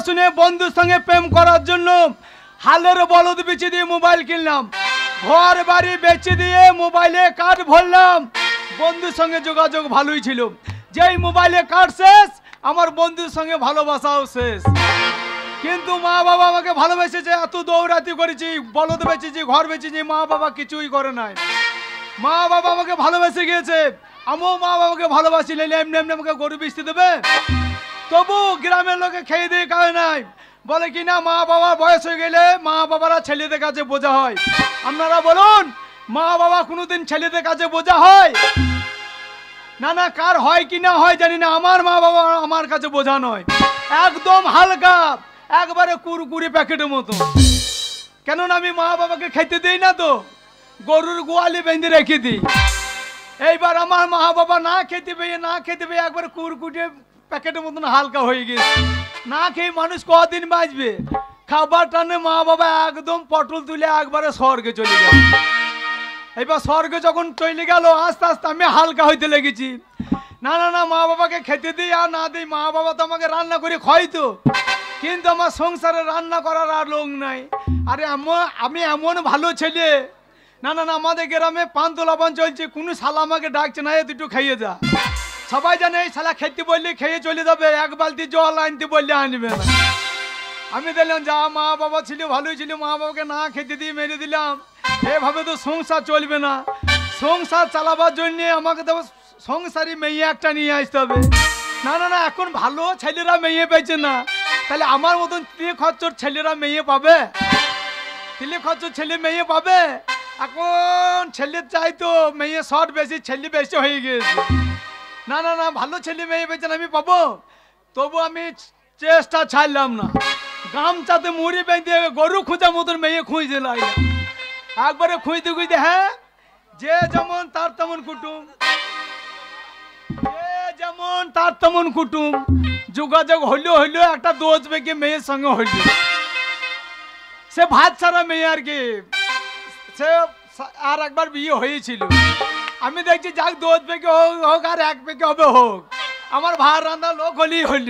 শুনে বন্ধুর সঙ্গে প্রেম করার জন্য হালের বলদ বেচে দিয়ে মোবাইল কিনলাম, ঘর বাড়ি বেচে দিয়ে মোবাইলে কার্ড ভরলাম। বন্ধুর সঙ্গে যোগাযোগ ভালোই ছিল, যেই মোবাইলে কার্ড শেষ আমার বন্ধুর সঙ্গে ভালোবাসাও শেষ। কিন্তু মা বাবা আমাকে ভালোবেসেছে, এত দৌড়াতি করেছি, বলদ বেচেছি, ঘর বেচেছি, মা বাবা কিছুই করে নাই। মা বাবা আমাকে ভালোবেসে গিয়েছে, আমিও মা বাবাকে ভালোবাসি, এমনি এমনি আমাকে গরু বেচতে দেবে? তবু গ্রামের লোকে খেয়ে দিয়ে খায় নাই, বলে কি না মা বাবার বয়স হয়ে গেলে মা বাবারা ছেলেদের কাছে বোঝা হয়। আপনারা বলুন, মা বাবা কোনোদিন ছেলেদের কাছে বোঝা হয়? না না, কার হয় কি না হয় জানি না, আমার মা বাবা আমার কাছে বোঝা নয়, একদম হালকা, একবারে কুরকুরি প্যাকেটের মতো। কেননা আমি মা বাবাকে খেতে দিই না, তো গরুর গোয়ালে বেঁধে রেখে দিই। এইবার আমার মা বাবা না খেতে পেয়ে একবারে কুরকুরে প্যাকেটের মতন হালকা হয়ে গেছে। না খেয়ে মানুষ কদিন বাঁচবে? খাবার টানে মা বাবা একদম পটল তুলে একবারে স্বর্গে চলে গেল। এবার স্বর্গে যখন চলে গেল, আস্তে আস্তে আমি হালকা হইতে লেগেছি। না না না, মা বাবাকে খেতে দিই আর না দিই, মা বাবা তো আমাকে রান্না করে খাইতো, কিন্তু আমার সংসারে রান্না করার আর লোক নাই। আরে আমি এমন ভালো ছেলে, না না না, আমাদের গ্রামে পান্তোলা পান চলছে, কোনো শালা আমাকে ডাকছে না, এ দুটো খাইয়ে যা। সবাই জানে এই শালা খেতে বললে খেয়ে চলে যাবে, এক বালতি জল আনতে বললে আনবে না। আমি দিলাম যা, মা বাবা ছিল ভালোই ছিল, মা বাবাকে না খেতে দিয়ে মেরে দিলাম। এভাবে তো সংসার চলবে না, সংসার চালাবার জন্য আমাকে তো সংসারী মেয়ে একটা নিয়ে আসতে হবে। না না না, এখন ভালো ছেলেরা মেয়ে পেয়েছে না, তাহলে আমার মতন তিলে খরচর ছেলেরা মেয়ে পাবে? তিলে খরচর ছেলে মেয়ে পাবে? এখন ছেলে চাই তো মেয়ে শর্ট বেশি, ছেলে বেশি হয়ে গেছে। না না না, ভালো ছেলে মেয়ে পেয়েছেন আমি পাবো, তবু আমি চেষ্টা ছাড়লাম না। গামছাতে মুড়ি বেঁধে গরু খোঁজার মতন মেয়ে খুঁজতে লাগলাম। একবারে খুঁজতে খুঁজতে, হ্যাঁ, যে যেমন তার তেমন কুটুম, যে যেমন তার তেমন কুটুম। যোগাযোগ হইলো একটা দোষ বেগে মেয়ের সঙ্গে হইল, সে ভাত ছাড়া মেয়ে আর কি, সে আর একবার বিয়ে হয়েছিল। আমি দেখছি যাক দোষ বেগে হোক আর এক বেগে হবে হোক, আমার ভাত রান্না লোক হলেই হইল,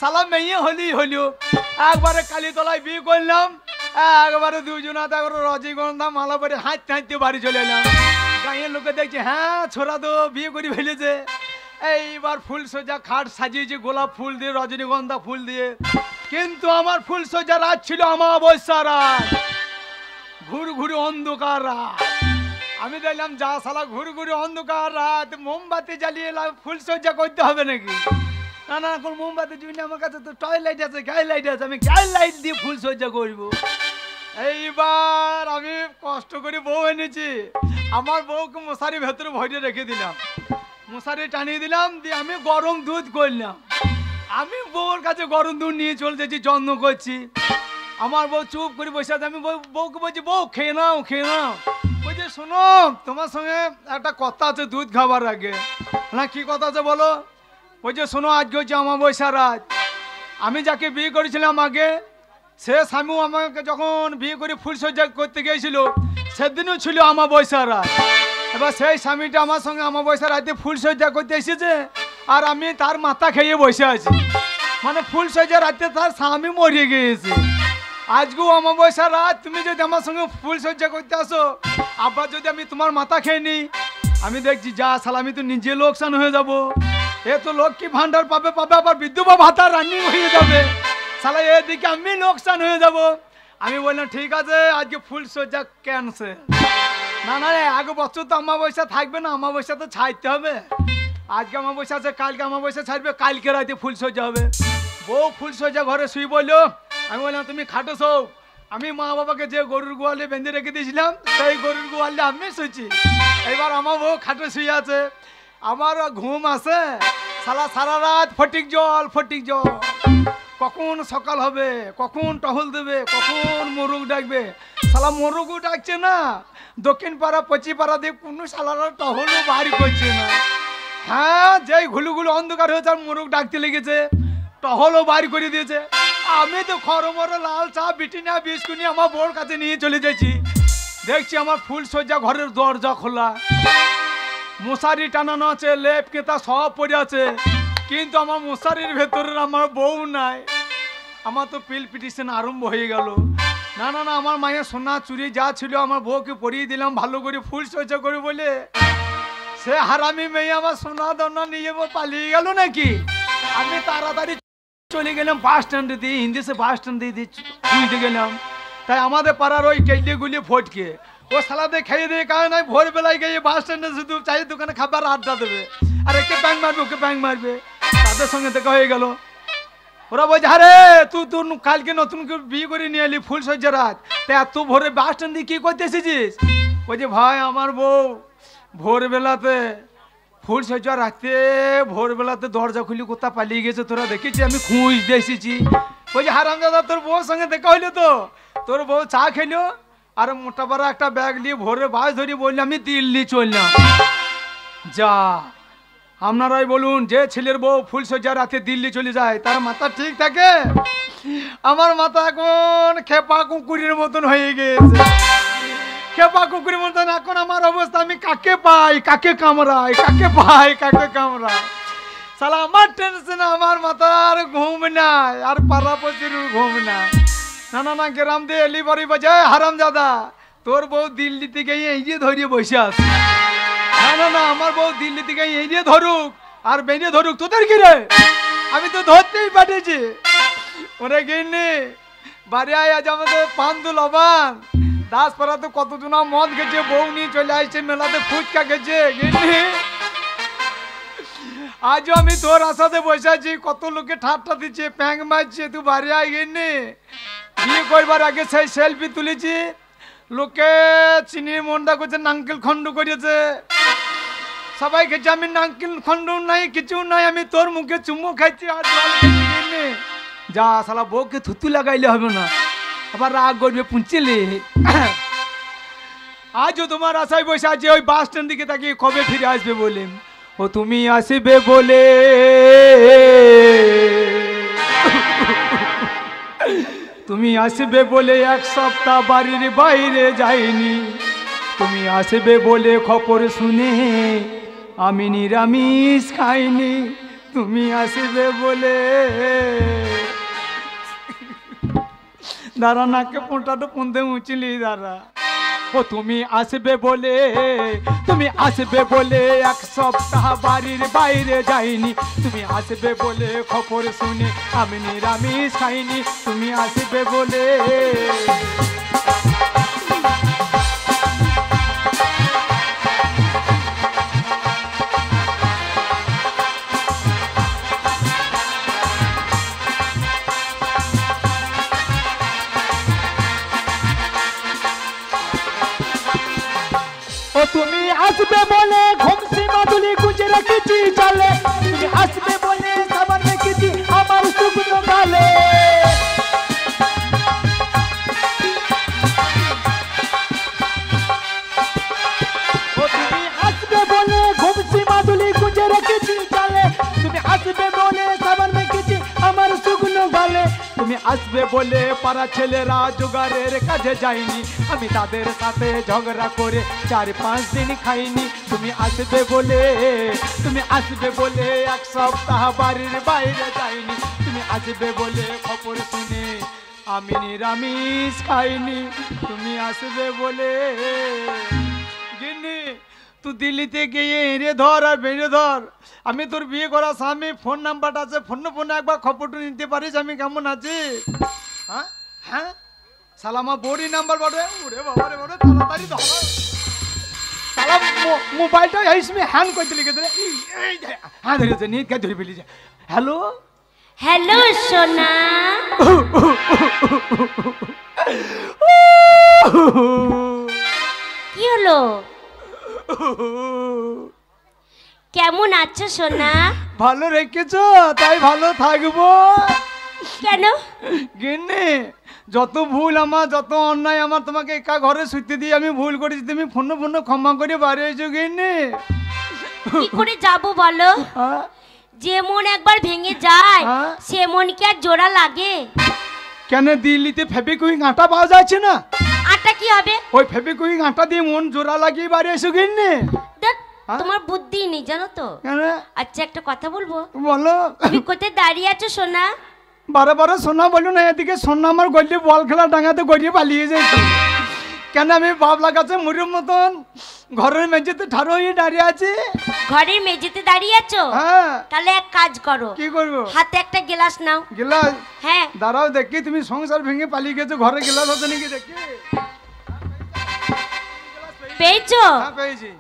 সালা মেয়ে হলেই হইল। একবারে কালীতলায় বিয়ে করলাম, একবারে দুজনা একবারে রজনীগন্ধা মালা পরে হাঁটতে হাঁটতে বাড়ি চলে এলাম। গাঁয়ের লোকে দেখছি হ্যাঁ ছোড়া তো বিয়ে করে ফেলেছে। এইবার ফুল সজ্জা খাট সাজিয়েছে গোলাপ ফুল দিয়ে, রজনীগন্ধা ফুল দিয়ে, কিন্তু আমার ফুল সজ্জা রাত ছিল অমাবস্যা রাত, ঘুরঘুরি অন্ধকার রাত। আমি দেখলাম যা শালা ঘুরঘুরি অন্ধকার রাত, মোমবাতি জ্বালিয়ে ফুল সজ্জা করতে হবে নাকি? না না, কোন মোমবাতি জন্য আমার কাছে তো টয় লাইট আছে, গ্যাস লাইট আছে, আমি গ্যাস লাইট দিয়ে ফুল সজ্জা করবো। এইবার আমি কষ্ট করে বউ এনেছি, আমার বউকে মশারি ভেতরে ভরে রেখে দিলাম, মশারি টানিয়ে দিলাম, দিয়ে আমি গরম দুধ করলাম। আমি বউর কাছে গরম দুধ নিয়ে চলে যাচ্ছি, যত্ন করছি। আমার বউ চুপ করে বসে আছে, আমি বউকে বলছি বউ খেয়ে নাও খেয়ে নাও। বলছি শোনো, তোমার সঙ্গে একটা কথা আছে দুধ খাবার আগে। না কি কথা আছে বলো? বলছে শোনো, আজকে হচ্ছে অমাবস্যা রাত, আমি যাকে বিয়ে করেছিলাম আগে, সে স্বামীও আমাকে যখন বিয়ে করে ফুলসজ্জা করতে গিয়েছিল সেদিনও ছিল অমাবস্যা রাত। এবার সেই স্বামীটা আমার সঙ্গে অমাবস্যা রাতে ফুলসজ্জা করতে এসেছে, আর আমি তার মাথা খেয়ে বসে আছি, মানে ফুলসজ্জা রাতে তার স্বামী মরিয়ে গিয়েছে। আজকেও অমাবস্যা রাত, তুমি যদি আমার সঙ্গে ফুলসজ্জা করতে আসো, আবার যদি আমি তোমার মাথা খেয়ে নিই, আমি দেখছি যা শালা আমি তো নিজে লোকসান হয়ে যাব। এ তো লক্ষ্মী ভান্ডার পাবে, আবার বিধবা ভাতা রানিং হয়ে যাবে, শালা এদিকে আমি লোকসান হয়ে যাব। আমি বললাম ঠিক আছে, আজকে ফুলসজ্জা ক্যান্সেল। না না, আগে বছর তো অমাবস্যা থাকবে না, অমাবস্যা তো ছাড়তে হবে। আজকে অমাবস্যা আছে, কালকে অমাবস্যা ছাড়বে, কালকে রাতে ফুলসজ্জা হবে। বউ ফুলসজ্জা ঘরে শুই বললো, আমি বললাম তুমি খাটো শোও। আমি মা বাবাকে যে গরুর গোয়ালে বেঁধে রেখে দিয়েছিলাম সেই গরুর গোয়ালে আমি শুয়েছি। এবার আমার বউ খাটো শুয়ে আছে, আমার ঘুম আসে, শালা সারা রাত ফটিক জল ফটিক জল, কখন সকাল হবে, কখন টহল দেবে, কখন মোরগ ডাকবে। শালা মোরগও ডাকছে না, দক্ষিণ পাড়া পচি পাড়া দিয়ে কোনো শালারা টহলও বাড়ি করছে না। হ্যাঁ, যেই ঘুলুগুলো অন্ধকার হয়েছে আর মোরগ ডাকতে লেগেছে, টহলও বাড়ি করে দিয়েছে। আমি তো খরমরে লাল চা বিটিনা বিস্কুনি আমার বউর কাছে নিয়ে চলে যাচ্ছি, দেখছি আমার ফুলসজ্জা ঘরের দরজা খোলা, মশারি টানানো আছে, লেপ কেতা সব পড়ে আছে, কিন্তু আমার মশারির ভেতরে আমার বউ নাই। আমার তো পিল পিটিশন আরম্ভ হয়ে গেল। না না না, আমার মায়ের সোনা চুরি যা ছিল আমার বউকে পরিয়ে দিলাম ভালো করে ফুল সজ্জা করে বলে, সে হারামি মেয়ে আমার সোনা দানা নিয়ে পালিয়ে গেল নাকি। আমি তাড়াতাড়ি চলে গেলাম বাস স্ট্যান্ডে দিয়ে, হিন্দি সে বাস স্ট্যান্ডে দিয়ে খুঁজতে গেলাম। তাই আমাদের পাড়ার ওই কেলে গুলি ফটকে ও সালাদে খেয়ে দিয়ে কারণ নাই ভোরবেলায় গিয়ে বাস স্ট্যান্ডে শুধু চাই দোকানে খাবার আড্ডা দেবে, আর একে ব্যাংক মারবে ওকে ব্যাংক মারবে। তাদের সঙ্গে দেখা হয়ে গেল। ওরা বলছে আরে তুই তোর কালকে নতুন বিয়ে করে নিয়ে এলি ফুল সজ্জা রাত, তা এত ভোরে বাস স্ট্যান্ড দিয়ে কি করতে এসেছিস? বলছে ভাই আমার বউ ভোরবেলাতে ফুল সজ্জা রাতে ভোরবেলাতে দরজা খুলি কোথা পালিয়ে গেছে তোরা দেখেছি, আমি খুঁজতে এসেছি। বলছে হারামজাদা তোর বউর সঙ্গে দেখা হইলো তো, তোর বউ চা খেলো আর মোটা বড় একটা ব্যাগ নিয়ে ভোরে বাস ধরে বললে আমি দিল্লি চললাম। যা আপনারাই বলুন, যে ছেলের বউ ফুল সজ্জা রাতে দিল্লি চলে যায় তার মাথা ঠিক থাকে? আমার মাথা এখন খেপা কুকুরের মতন হয়ে গেছে, খেপা কুকুরের মতন এখন আমার অবস্থা। আমি কাকে পাই কাকে কামড়াই, কাকে পাই কাকে কামড়াই। শালা আমার টেনশন, আমার মাথার ঘুম নাই আর পাড়া পচির ঘুম নাই। না না না, গ্রাম দিয়ে এলি বাড়ি বাজে হারামজাদা তোর বউ দিল্লি থেকে এই যে ধরিয়ে বসে আছে। না না না, আমার বউ দিল্লি থেকে এই যে ধরুক আর বেরিয়ে ধরুক, তোদের কি রে? আমি তো ধরতেই পাঠিয়েছি। ওরে গিন্নি বাড়ি আয়, আজ আমাদের পান্দু লবান দাসপাড়া তো কতজনা মদ গেছে, বউ নিয়ে চলে আসছে, মেলাতে ফুচকা গেছে। গিন্নি আজও আমি তোর আশাতে বসে আছি, কত লোকে ঠাট্টা দিচ্ছে প্যাং মারছে, তুই বাড়ি আয়। গিন্নি বিয়ে করবার আগে সেই সেলফি তুলেছি, লোকে চিনির মনটা করছে, নাঙ্কেল খন্ড করেছে, সবাই খেয়েছে, আমি নাঙ্কেল খন্ড নাই কিছু নাই, আমি তোর মুখে চুমু খাইছি আর জল খাইছি। গিন্নি যা শালা বউকে থুতু লাগাইলে হবে না, আবার রাগ করবে পুঁচলে। আজও তোমার আশায় বসে আছে, ওই বাস স্ট্যান্ড দিকে তাকিয়ে কবে ফিরে আসবে বলে। ও তুমি আসবে বলে তুমি আসবে বলে এক সপ্তাহ বাড়ির বাইরে যাইনি, তুমি আসবে বলে খবর শুনে আমি নিরামিষ খাইনি, তুমি আসবে বলে। দাঁড়া নাকে পোঁটাটা পুঁতে মুচলি দাঁড়া। ও তুমি আসবে বলে এক সপ্তাহ বাড়ির বাইরে যাইনি, তুমি আসবে বলে খবর শুনে আমি নিরামিষ খাইনি, তুমি আসবে বলে। তুমি আসবে বলে ঘুমসি মাদুলি গুঁজে রেখেছি চলে, তুমি আসবে বলে সাবান রেখেছি আমার শুকনো গালে। তুমি আসবে বলে ঘুমসি মাদুলি গুঁজে রেখেছি চলে, তুমি আসবে বলে সাবান রেখেছি আমার শুকনো গালে। তুমি আসবে বলে পাড়া ছেলেরা জোগাড়ের কাজে যায়নি, আমি তাদের সাথে ঝগড়া করে 4-5 দিন খাইনি, তুমি আসবে বলে এক সপ্তাহ বাড়ির বাইরে যাইনি, তুমি আসবে বলে খবর শুনে আমি নিরামিষ খাইনি, তুমি আসবে বলে। গিন্নি তুই দিল্লিতে গিয়ে এড়ে ধর আর বেড়ে ধর, আমি তোর বিয়ে করা স্বামী, ফোন নাম্বারটা আছে, ফোনে একবার খবরটা নিতে পারিস আমি কেমন আছি। হ্যাঁ হ্যাঁ সালামা বড়ি নাম্বার বটে, ওরে বাবা রে বাবা তাড়াতাড়ি ধর সালাম মোবাইলটা এইসমে হ্যান্ড করতে লিখে দে, হ্যাঁ ধরেছে নিয়ে কে ধরে ফেলি। হ্যালো হ্যালো সোনা, কি হলো? কেমন আছো সোনা? ভালো রেখেছো তাই ভালো থাকবো। কেন গিন্নি যত ভুল আমার, যত অন্যায় আমার, তোমাকে একা ঘরে শুতে দিয়ে আমি ভুল করেছি, তুমি ফোন ক্ষমা করে বাড়ি এসো। গিন্নি কি করে যাবো বলো? যে মন একবার ভেঙে যায় সে মন কি আর জোড়া লাগে? কেন দিল্লিতে ফেবিকুইক আটা পাওয়া যাচ্ছে না? আটা কি হবে? ওই ফেবিকুইক আটা দিয়ে মন জোড়া লাগিয়ে বাড়ি এসো। গিন্নি দেখ তোমার বুদ্ধি নেই জানো তো। কেন? আচ্ছা একটা কথা বলবো? বলো। তুমি কোথায় দাঁড়িয়ে আছো সোনা? বারে বারে সোনা বললো না, এদিকে সোনা আমার গড়িয়ে বল খেলা ডাঙাতে গড়িয়ে পালিয়ে যাইছে। কেন আমি বাবলা গাছে মুড়ির মতন ঘরের মেঝেতে ঠাড়ো হয়ে দাঁড়িয়ে আছি। ঘরের মেঝেতে দাঁড়িয়ে আছো? হ্যাঁ। তাহলে এক কাজ করো। কি করবো? হাতে একটা গ্লাস নাও। গ্লাস? হ্যাঁ। দাঁড়াও দেখি, তুমি সংসার ভেঙে পালিয়ে গেছো, ঘরে গ্লাস আছে নাকি দেখি। পেয়েছো? হ্যাঁ পেয়েছি।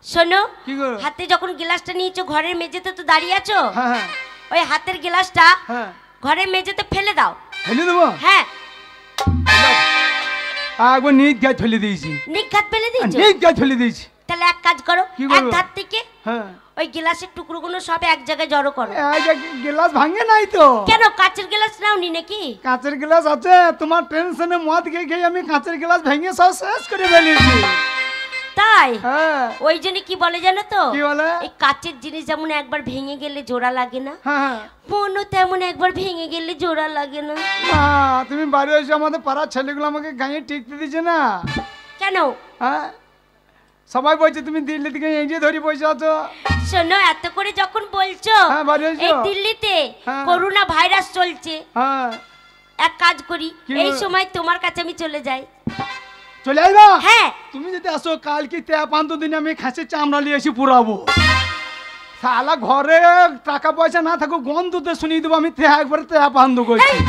শোনো, কি করো? হাতে যখন গ্লাসটা নিয়েছো, ঘরের মেঝেতে তো দাঁড়িয়ে আছো, হ্যাঁ। ওই হাতের গ্লাসটা হ্যাঁ। ঘরের মেঝেতে ফেলে দাও। ফেলে দেবো? হ্যাঁ। একবার নিজ গাছ ফেলে দিয়েছি। নিঘাত ফেলে দিয়েছো? নিজ গাছ ফেলে দিয়েছি। তাহলে এক কাজ করো, এক ধার থেকে হ্যাঁ ওই গ্লাসের টুকরোগুলো সব এক জায়গায় জড়ো করো। গ্লাস ভাঙে নাই তো? কেন, কাঁচের গ্লাস নাওনি নাকি? কাঁচের গ্লাস আছে, তোমার টেনশনে মদ খেয়ে খেয়ে আমি কাঁচের গ্লাস ভেঙে সব শেষ করে ফেলেছি। তাই? হ্যাঁ। ওই জন্য কি বলে জানো তো? কি বলে? এই কাঁচের জিনিস যেমন একবার ভেঙে গেলে জোড়া লাগে না, হ্যাঁ, মনও তেমন একবার ভেঙে গেলে জোড়া লাগে না। না, তুমি বাড়ি এসে আমাদের পাড়ার ছেলেগুলো আমাকে গাঁয়ে টিকতে দিচ্ছে না। কেন? হ্যাঁ, সবাই বলছে তুমি দিল্লি থেকে এগিয়ে ধরে বসে আছো। শোনো, এত করে যখন বলছো, হ্যাঁ, বাড়ি এসো। এই দিল্লিতে হ্যাঁ। করোনা ভাইরাস চলছে, হ্যাঁ, এক কাজ করি, কি এই বলো? সময় তোমার কাছে আমি চলে যাই। চলে আসবা? হ্যাঁ। তুমি যদি আসো, কালকে 13 দিন আমি খাসির চামড়া নিয়ে এসে পুরাবো। শালা ঘরে টাকা পয়সা না থাকুক, গন্ধতে শুনিয়ে দেবো আমি একবারে 13 করছি। এই,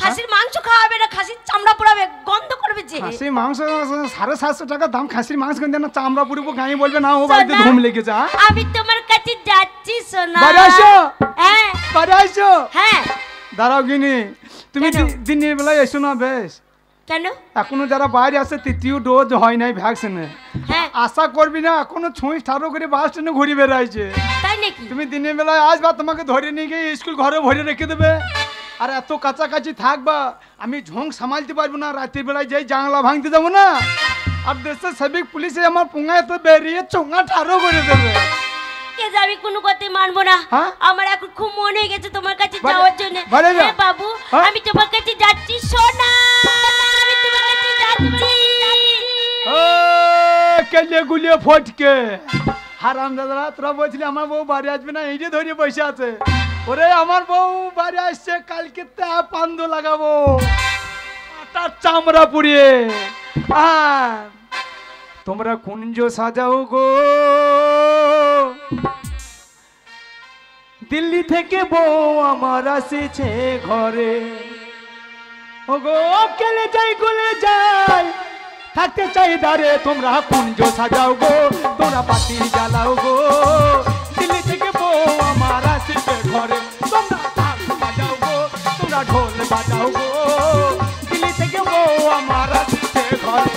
খাসির মাংস খাওয়াবে না, খাসির চামড়া পোড়াবে, গন্ধ করবে যে। খাসির মাংস 750 টাকা দাম, খাসির মাংস কিনতে না চামড়া পুরিবো, গাঁয়ে বলবে না ও বাড়িতে ধুম লেগেছে। আমি তোমার কাছে যাচ্ছি সোনা। বাড়ি আসো। হ্যাঁ। বাড়ি আসো। হ্যাঁ। দাঁড়াও গিনি, তুমি কেন? দিনের বেলায় এসো না বেশ। কেন? এখনো যারা বাইরে আছে তৃতীয় ডোজ হয় নাই ভ্যাকসিনে, হ্যাঁ। আশা করবি না, এখনো 6 করে বাস স্ট্যান্ডে ঘুরে বেড়াইছে। তাই নাকি? তুমি দিনের বেলায় আসবা, তোমাকে ধরে নিয়ে গিয়ে স্কুল ঘরে ভরে রেখে দেবে। আর এত কাছাকাছি থাকবা, আমি ঝোঁক সামালতে পারবো না। রাতের বেলায় যাই জানলা ভাঙতে যাবো না, আর দেশের সাবেক পুলিশে আমার পোঙায় তো বেরিয়ে চোঙা ঠাড়ো করে দেবে। আমি কোনো কথাই মানবো না। হ্যাঁ? আমার এখন খুব মনে হয়ে গেছে তোমার কাছে বাড়ি- যাওয়ার জন্য। বাড়ি যা। হ্যাঁ বাবু, হ্যাঁ? আমি তোমার কাছে যাচ্ছি সোনা, আমি তোমার কাছে যাচ্ছি। কেলিয়ে গুলিয়ে ফটকে হারাম দাদারা, তোরা বলছিলি আমার বউ বাড়ি আসবে না, এই যে ধরে বসে আছে। ওরে আমার বউ বাড়ি আসছে, কালকে পান্দ লাগাবো, আটার চামড়া পুড়িয়ে। তোমরা কুঞ্জ সাজাও গো, দিল্লি থেকে বউ আমার আসেছে ঘরে। ও গো কেলে যাই গলে যাই, থাকতে চাই দাঁড়ে, তোমরা কুঞ্জ সাজাও গো, তোমরা বাতি জ্বালাও গো, দিল্লি থেকে বউ আমার আসেছে ঘরে। তোমরা ঢাক বাজাও গো, তোমরা ঢোল বাজাও গো, দিল্লি থেকে বউ আমার আসেছে ঘরে।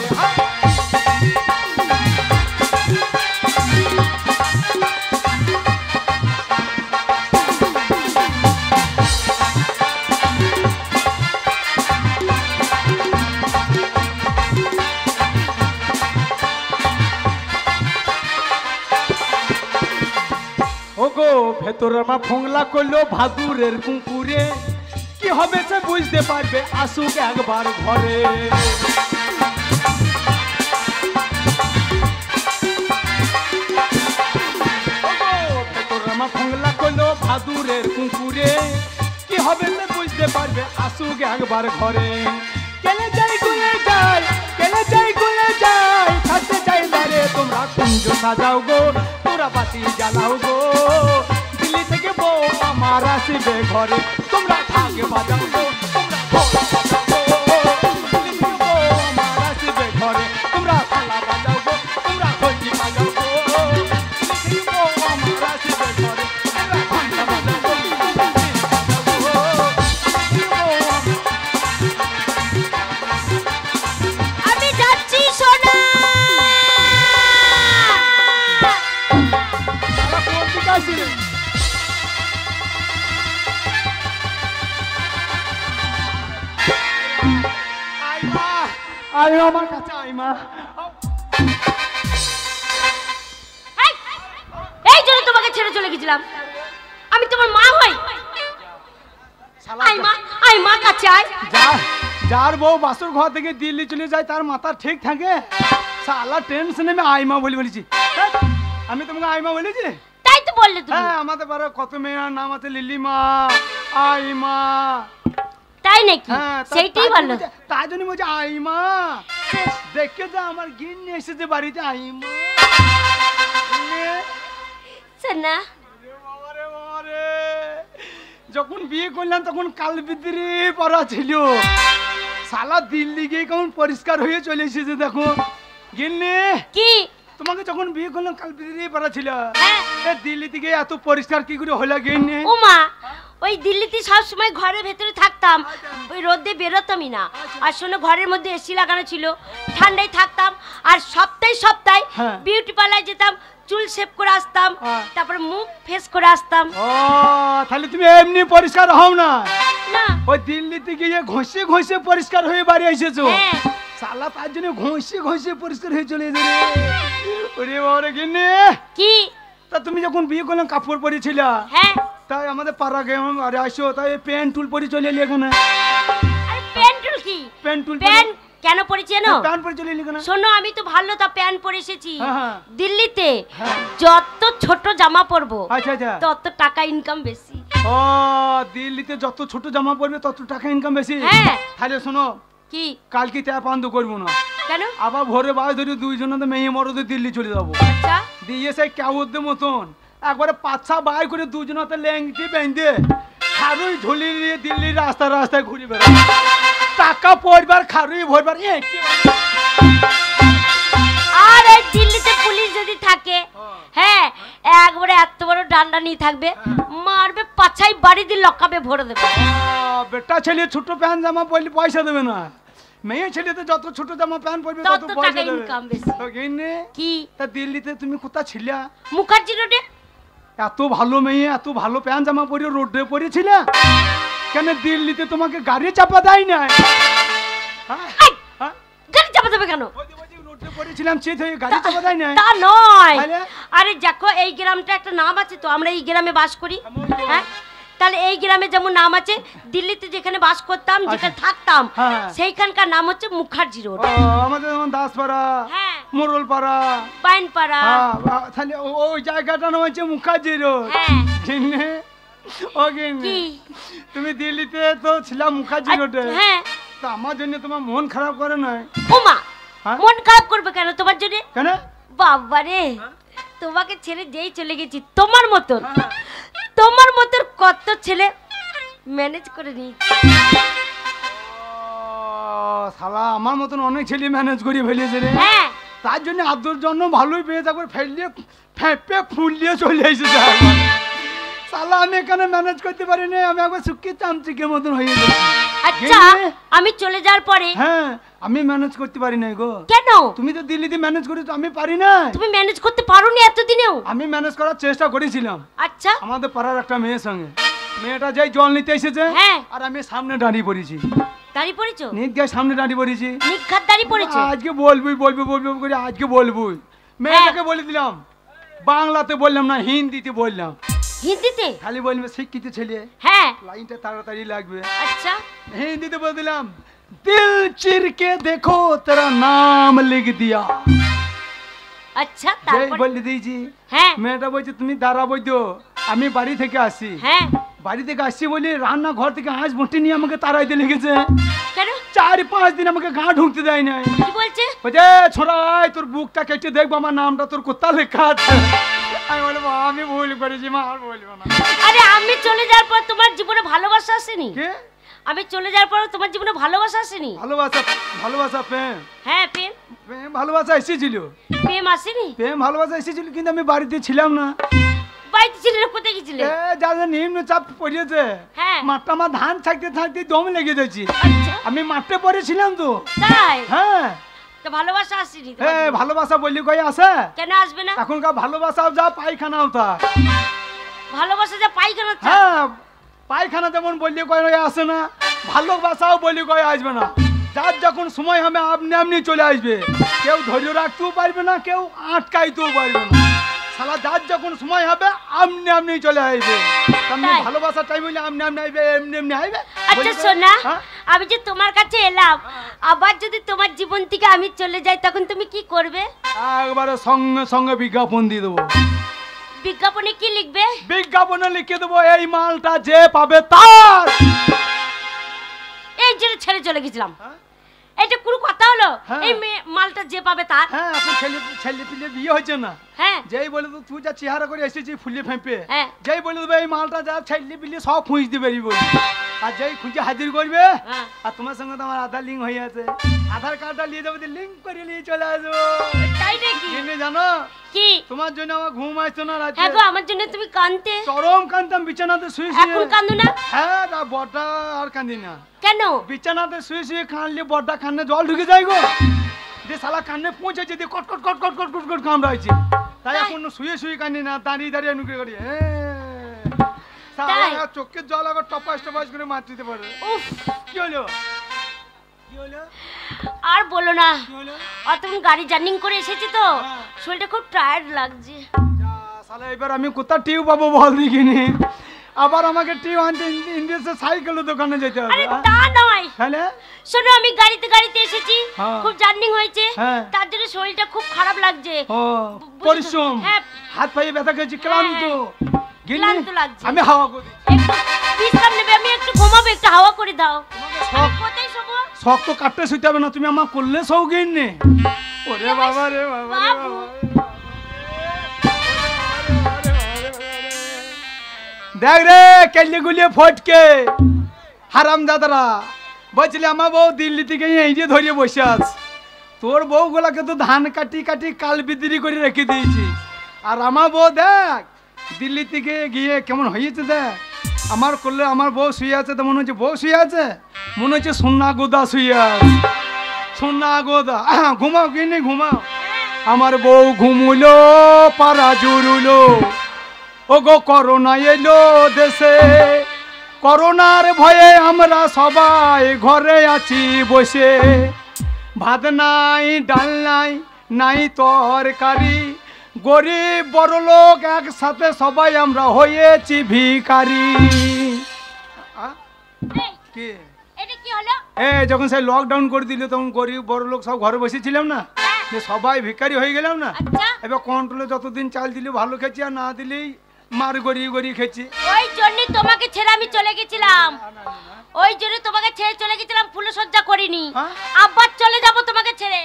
ওগো ভেতর মা ফোংলা করলো ভাদুরের কুকুরে, কি হবে সে বুঝতে পারবে, আসুক একবার ঘরে। ওগো ভেতর মা ফোংলা করলো ভাদুরের কুকুরে, কি হবে সে বুঝতে পারবে, আসুক একবার ঘরে। কেলে যাই গুলে যাই, কেলে যাই গুলে যাই, থাকতে চাই দাঁড়ে, তোমরা কুঞ্জ সাজাও গো, তোরা বাতি জ্বালাও গো, দিল্লি থেকে বউ আমার আসবে ঘরে। তোমরা ঢাক বাজাও গো, তোমরা ঢোল বাজাও গো, দিল্লি থেকে বউ আমার আসবে ঘরে। তোমরা থালা বাজাও গো, তোমরা ঢোলকি বাজাও গো, দিল্লি থেকে বউ আমার আসবে ঘরে। তোমরা ঘন্টা বাজাও গো, তোমরা ঢিল বাজাও গো, দিল্লি থেকে বউ আমি যাচ্ছি সোনা। আয় আমার কাছে আয় মা। এই জন্য তোমাকে ছেড়ে চলে গেছিলাম, আমি তোমার মা হই। আয় মা, আয় মা কাছে আয়। যার বউ বাসুর ঘর থেকে দিল্লি চলে যায়, তার মাথা ঠিক থাকে? শালা টেনশনে আমি আইমা বলেছি। আমি তোমাকে আইমা বলেছি? তাই তো বললে তুমি। হ্যাঁ, আমাদের পাড়ার কত মেয়ের নাম আছে, লিলিমা, আইমা। তাই নাকি? সেইটাই ভালো। তাই জন্য বলছে আইমা, দেখে তো আমার গিন্নি এসেছে বাড়িতে। আইমা সোনা, যখন বিয়ে করলাম তখন কালবিদ্রি পড়া ছিল, সালা দিল্লি গিয়ে কেমন পরিষ্কার হয়ে চলে এসেছে দেখো। গিন্নি কি তোমাকে যখন বিয়ে করলাম কালবিদ্রি পড়া ছিল, দিল্লি থেকে এত পরিষ্কার কি করে হলো গিন্নি? ও মা, ওই দিল্লিতে সব সময় ঘরের ভেতরে থাকতাম, ওই রোদে বেরোতামই না। আর শোনো, ঘরের মধ্যে এসি লাগানো ছিল, ঠান্ডায় থাকতাম। আর সপ্তাহে বিউটি পার্লার যেতাম, চুল শেভ করে আসতাম, তারপর মুখ ফেস করে আসতাম। ও তাহলে তুমি এমনি পরিষ্কার হও না, না ওই দিল্লিতে গিয়ে ঘষে ঘষে পরিষ্কার হয়ে বাড়ি এসেছো। সালা তার জন্য ঘষে ঘষে পরিষ্কার হয়ে চলে যাবে। ওরে বাবা গিন্নি, কি তা তুমি যখন বিয়ে করলাম কাপড় পরেছিল, হ্যাঁ তাই আমাদের পাড়া গ্রামে আরে আসো, তাই প্যান্ট টুল পরে চলে এলি এখানে। আরে প্যান্ট টুল কি? প্যান্ট টুল প্যান্ট কেন পরেছি জানো? প্যান্ট পরে চলে এলি কেন? শোনো, আমি তো ভালো তা প্যান্ট পরে এসেছি। দিল্লিতে যত ছোট জামা পরবো তত টাকা ইনকাম বেশি। ও দিল্লিতে যত ছোট জামা পরবে তত টাকা ইনকাম বেশি? তাহলে শোনো, কি কালকে ট্যাপ আন্দো করবো না। কেন? আবার ভোরে বাস ধরে দুইজনে মেয়ে মরদে দিল্লি চলে যাবো। আচ্ছা দিয়ে সেই কাউদের মতন একবারে পাঁচা বাই করে দুজনাতে ল্যাংটি বেঁধে খারুই ঝুলি নিয়ে দিল্লির রাস্তায় ঘুরে বেড়াবো। টাকা পড়বার খারুই ভরবার। আর এই দিল্লিতে পুলিশ যদি থাকে, হ্যাঁ একবারে এত বড় ডান্ডা নিয়ে থাকবে, মারবে, পাছাই বাড়ি দিয়ে লকাবে ভরে দেবে। বেটা ছেলে ছোট প্যান্ট জামা পরলে পয়সা দেবে না, মেয়ে ছেলেতে যত ছোট জামা প্যান্ট পরবে তত পয়সা দেবে। কি তা দিল্লিতে তুমি কোথায় ছিলা? মুখার্জি রোডে। এত ভালো মেয়ে, এত ভালো প্যান্ট জামা পরে রোডে পরেছিল কেন? দিল্লিতে তোমাকে গাড়ি চাপা দেয় না? গাড়ি চাপা দেবে কেন? রোডে পরেছিলাম, চেত হয়ে গাড়ি চাপা দেয় না? তা নয়, আরে দেখো এই গ্রামটা একটা নাম আছে তো, আমরা এই গ্রামে বাস করি। হ্যাঁ, তাহলে এই গ্রামে যেমন নাম আছে, দিল্লিতে যেখানে বাস করতাম, যেখানে থাকতাম, সেইখানকার নাম হচ্ছে মুখার্জি রোড। আমাদের যেমন দাসপাড়া, মোরলপাড়া, পাইনপাড়া, তাহলে ওই জায়গাটার নাম হচ্ছে মুখার্জি রোড। তুমি দিল্লিতে তো ছিলাম মুখার্জি রোডে, তা আমার জন্য তোমার মন খারাপ করে নাই? ওমা, মন খারাপ করবে কেন তোমার জন্য? কেন? বাবারে, তোমাকে ছেড়ে যেই চলে গেছি, তোমার মতন কত ছেলে ম্যানেজ করে নিয়েছি। শালা আমার মতন অনেক ছেলে ম্যানেজ করে ফেলেছে রে। তার জন্য আদর জন্য ভালোই পেয়ে থাকবে, ফেললে ফেঁপে ফুলিয়ে চলে এসেছে। শালা আমি এখানে ম্যানেজ করতে পারি না, আমি একবার শুকিয়ে চামচিকের মতন হয়ে গেছি। আচ্ছা, আমি চলে যাওয়ার পরে আমি ম্যানেজ করতে পারি না গো। কেন? তুমি তো দিল্লিতে ম্যানেজ করেছো, আমি পারি না। তুমি ম্যানেজ করতে পারোনি এতদিনেও? আমি ম্যানেজ করার চেষ্টা করেছিলাম। আচ্ছা, আমাদের পাড়ার একটা মেয়ের সঙ্গে, মেয়েটা যাই জল নিতে এসেছে, আর আমি সামনে দাঁড়িয়ে পড়েছি। দাঁড়িয়ে পড়েছো? নিজ্ঞার সামনে দাঁড়িয়ে পড়েছি। নিজ্ঞার দাঁড়িয়ে পড়েছো? আজকে বলবো করে আজকে বলবো। মেয়েটাকে বলে দিলাম, বাংলাতে বললাম না, হিন্দিতে বললাম। হিন্দিতে? খালি বলবে শিক্ষিত ছেলে, লাইনটা তাড়াতাড়ি লাগবে। আচ্ছা, হিন্দিতে বলে দিলাম, দিল চির কে দেখো তেরা নাম লিখ দিয়া। আচ্ছা, তারপর বলে দিয়েছি। মেয়েটা বলছে তুমি দাঁড়া বইতো, আমি বাড়ি থেকে আসি। বাড়ি থেকে আসছি বলে রান্না ঘর থেকে হাঁস মুঠি নিয়ে আমাকে তাড়াইতে লেগেছে। কেন? 4-5 দিন আমাকে গা ঢুকতে দেয় নাই। কি বলছে? বলছে ছোড়াই তোর বুকটা কেটে দেখবো আমার নামটা তোর কোথায় লেখা আছে। আমি বলবো আমি ভুল করেছি মা, আর বলবো না। আরে আমি চলে যাওয়ার পর তোমার জীবনে ভালোবাসা আসেনি? আমি চলে যাওয়ার পর তোমার জীবনে ভালোবাসা আসেনি? ভালোবাসা প্রেম, প্রেম ভালোবাসা এসেছিল। প্রেম আসেনি? প্রেম ভালোবাসা এসেছিল, কিন্তু আমি বাড়িতে ছিলাম না। বাড়িতে ছিলে না? কোথায় গেছিলে? যাদের নিম্ন চাপ পড়েছে, মাঠটা আমার ধান থাকতে থাকতে দম লেগে যাচ্ছি। আমি মাঠে পড়েছিলাম তো। তাই? হ্যাঁ। তো ভালোবাসা আসেনি? ভালোবাসা বললি কই আসে? কেন আসবে না? এখনকার ভালোবাসাও যা পায়খানাও তা। ভালোবাসা যা পায়খানা তা? পায়খানা যেমন বললি কই আসে না, ভালোবাসাও বললি কই আসবে না। যার যখন সময় হবে আপনি চলে আসবে, কেউ ধৈর্য রাখতেও পারবে না, কেউ আটকাইতেও পারবে না। শালা যার যখন সময় হবে আপনি চলে আসবে। ভালোবাসার টাইম হইলে আপনি আইবে, এমনি আইবে। আচ্ছা সোনা, আমি যে তোমার কাছে এলাম, আবার যদি তোমার জীবন থেকে আমি চলে যাই তখন তুমি কি করবে? একবারে সঙ্গে সঙ্গে বিজ্ঞাপন দিয়ে দেবো। বিজ্ঞাপনে কি লিখবে? বিজ্ঞাপনে লিখে দেবো এই মালটা যে পাবে তার। এই যে ছেড়ে চলে গেছিলাম, এটা কোনো কথা হলো? এই মালটা যে পাবে তার। হ্যাঁ, এখন ছেলে পিলে বিয়ে হয়েছে না? হ্যাঁ। যেই বলে তো তুই যা চেহারা করে এসেছি ফুলে ফেঁপে, যেই বলে দেবে এই মালটা যা ছেলে পিলে সব খুঁজ দিবে বলি, আর যেই খুঁজে হাজির করবে, আর তোমার সঙ্গে তো আমার আধার লিঙ্ক হয়ে আছে, আধার কার্ডটা নিয়ে যাবো, লিঙ্ক করে নিয়ে চলে আসবো। তাই নাকি? জানো কি তোমার জন্য আমার ঘুম আসতো না রাতে? হ্যাঁ গো, আমার জন্য তুমি কাঁদতে? চরম কাঁদতাম বিছানাতে শুয়ে শুয়ে। এখন কাঁদো না? হ্যাঁ, তা বড়টা আর কাঁদি না। কেন? বিছানাতে শুয়ে শুয়ে কাঁদলে বড়টা কান্নে জল ঢুকে যায় গো, যে শালা কান্নে পৌঁছেছে দিয়ে কট কট কট কট কট কট কট কামড়াইছে, তাই এখন শুয়ে শুয়ে কাঁদি না, দাঁড়িয়ে দাঁড়িয়ে নুকে করি। হ্যাঁ, চোখের জল আবার টপাস টপাস করে মার দিতে পারে। কি হলো? আর বলো না, অতক্ষণ গাড়ি জার্নিং করে এসেছি তো শরীরটা খুব টায়ার্ড লাগছে। শালা এবার আমি কোথা টিউ পাবো বল দেখিনি, আবার আমাকে টিউ আনতে ইন্ডিয়াসে সাইকেলের দোকানে যেতে হবে। আরে তা নয়, তাহলে শোনো আমি গাড়িতে এসেছি, খুব জার্নিং হয়েছে, তার জন্য শরীরটা খুব খারাপ লাগছে। পরিশ্রম, হাত পায়ে ব্যথা খেয়েছি, ক্লান্ত লাগছে। আমি হাওয়া করি, একটু বিশ্রাম নেবে, আমি একটু ঘুমাবো, একটু হাওয়া করে দাও। কোথায় শোবো? শক্ত কাটতে শুইতে হবে না, তুমি আমার করলে শৌখিন নে। ওরে বাবা রে বাবা রে বাবা, দেখ রে কেলে গুলিয়ে ফটকে হারাম দাদারা, বলছিলি আমার বউ দিল্লি থেকে এই যে ধরিয়ে বসে আছ, তোর বউ গুলাকে তো ধান কাটি কাটি কাল বিদ্রি করে রেখে দিয়েছি, আর আমার বউ দেখ দিল্লি থেকে গিয়ে কেমন হয়েছে দেখ। আমার করলে আমার বউ শুয়ে আছে, তো মনে হচ্ছে বউ শুয়ে আছে, মনে হচ্ছে সোনা গোদা শুয়ে আছে, সোনা গোদা। ঘুমাও কিনে ঘুমাও, আমার বউ ঘুমুলো পাড়া জুড়ুলো, ও গো করোনা এলো দেশে, করোনার ভয়ে আমরা সবাই ঘরে আছি বসে, ভাত নাই ডাল নাই নাই তরকারি, গরিব বড় লোক একসাথে সবাই আমরা হয়েছি ভিখারি। যখন সেই লকডাউন করে দিল তখন গরিব বড় লোক সব ঘরে বসেছিলাম না, সবাই ভিখারি হয়ে গেলাম না। এবার কন্ট্রোলে যতদিন চাল দিলে ভালো খেয়েছি, আর না দিলেই মার গড়িয়ে গড়িয়ে খেয়েছি। ওই জন্য তোমাকে ছেড়ে আমি চলে গেছিলাম, ওই জন্য তোমাকে ছেড়ে চলে গেছিলাম, ফুলসজ্জা করিনি। আবার চলে যাব তোমাকে ছেড়ে,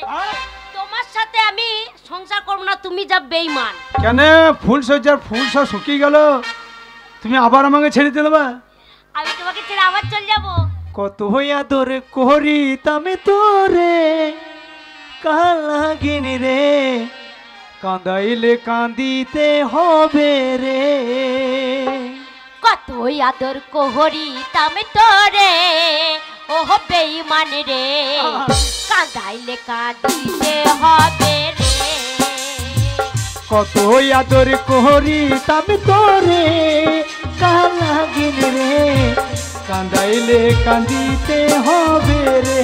তোমার সাথে আমি সংসার করব না, তুমি যা বেঈমান। কেন ফুলসজ্জার ফুল সব শুকিয়ে গেল, তুমি আবার আমাকে ছেড়ে দিলে? আমি তোমাকে ছেড়ে আবার চলে যাব। কত হইয়া তোরে করি তামে তোরে কালাগিনি রে, কাঁদাইলে কাঁদিতে হবে রে, কত আদর কোহরি তামে তোরে ও বেঈমান রে, কাঁদাইলে কাঁদিতে হবে রে, কত আদর কোহরি তামে তোরে কালাগিনি রে, কাঁদাইলে কাঁদিতে হবে রে।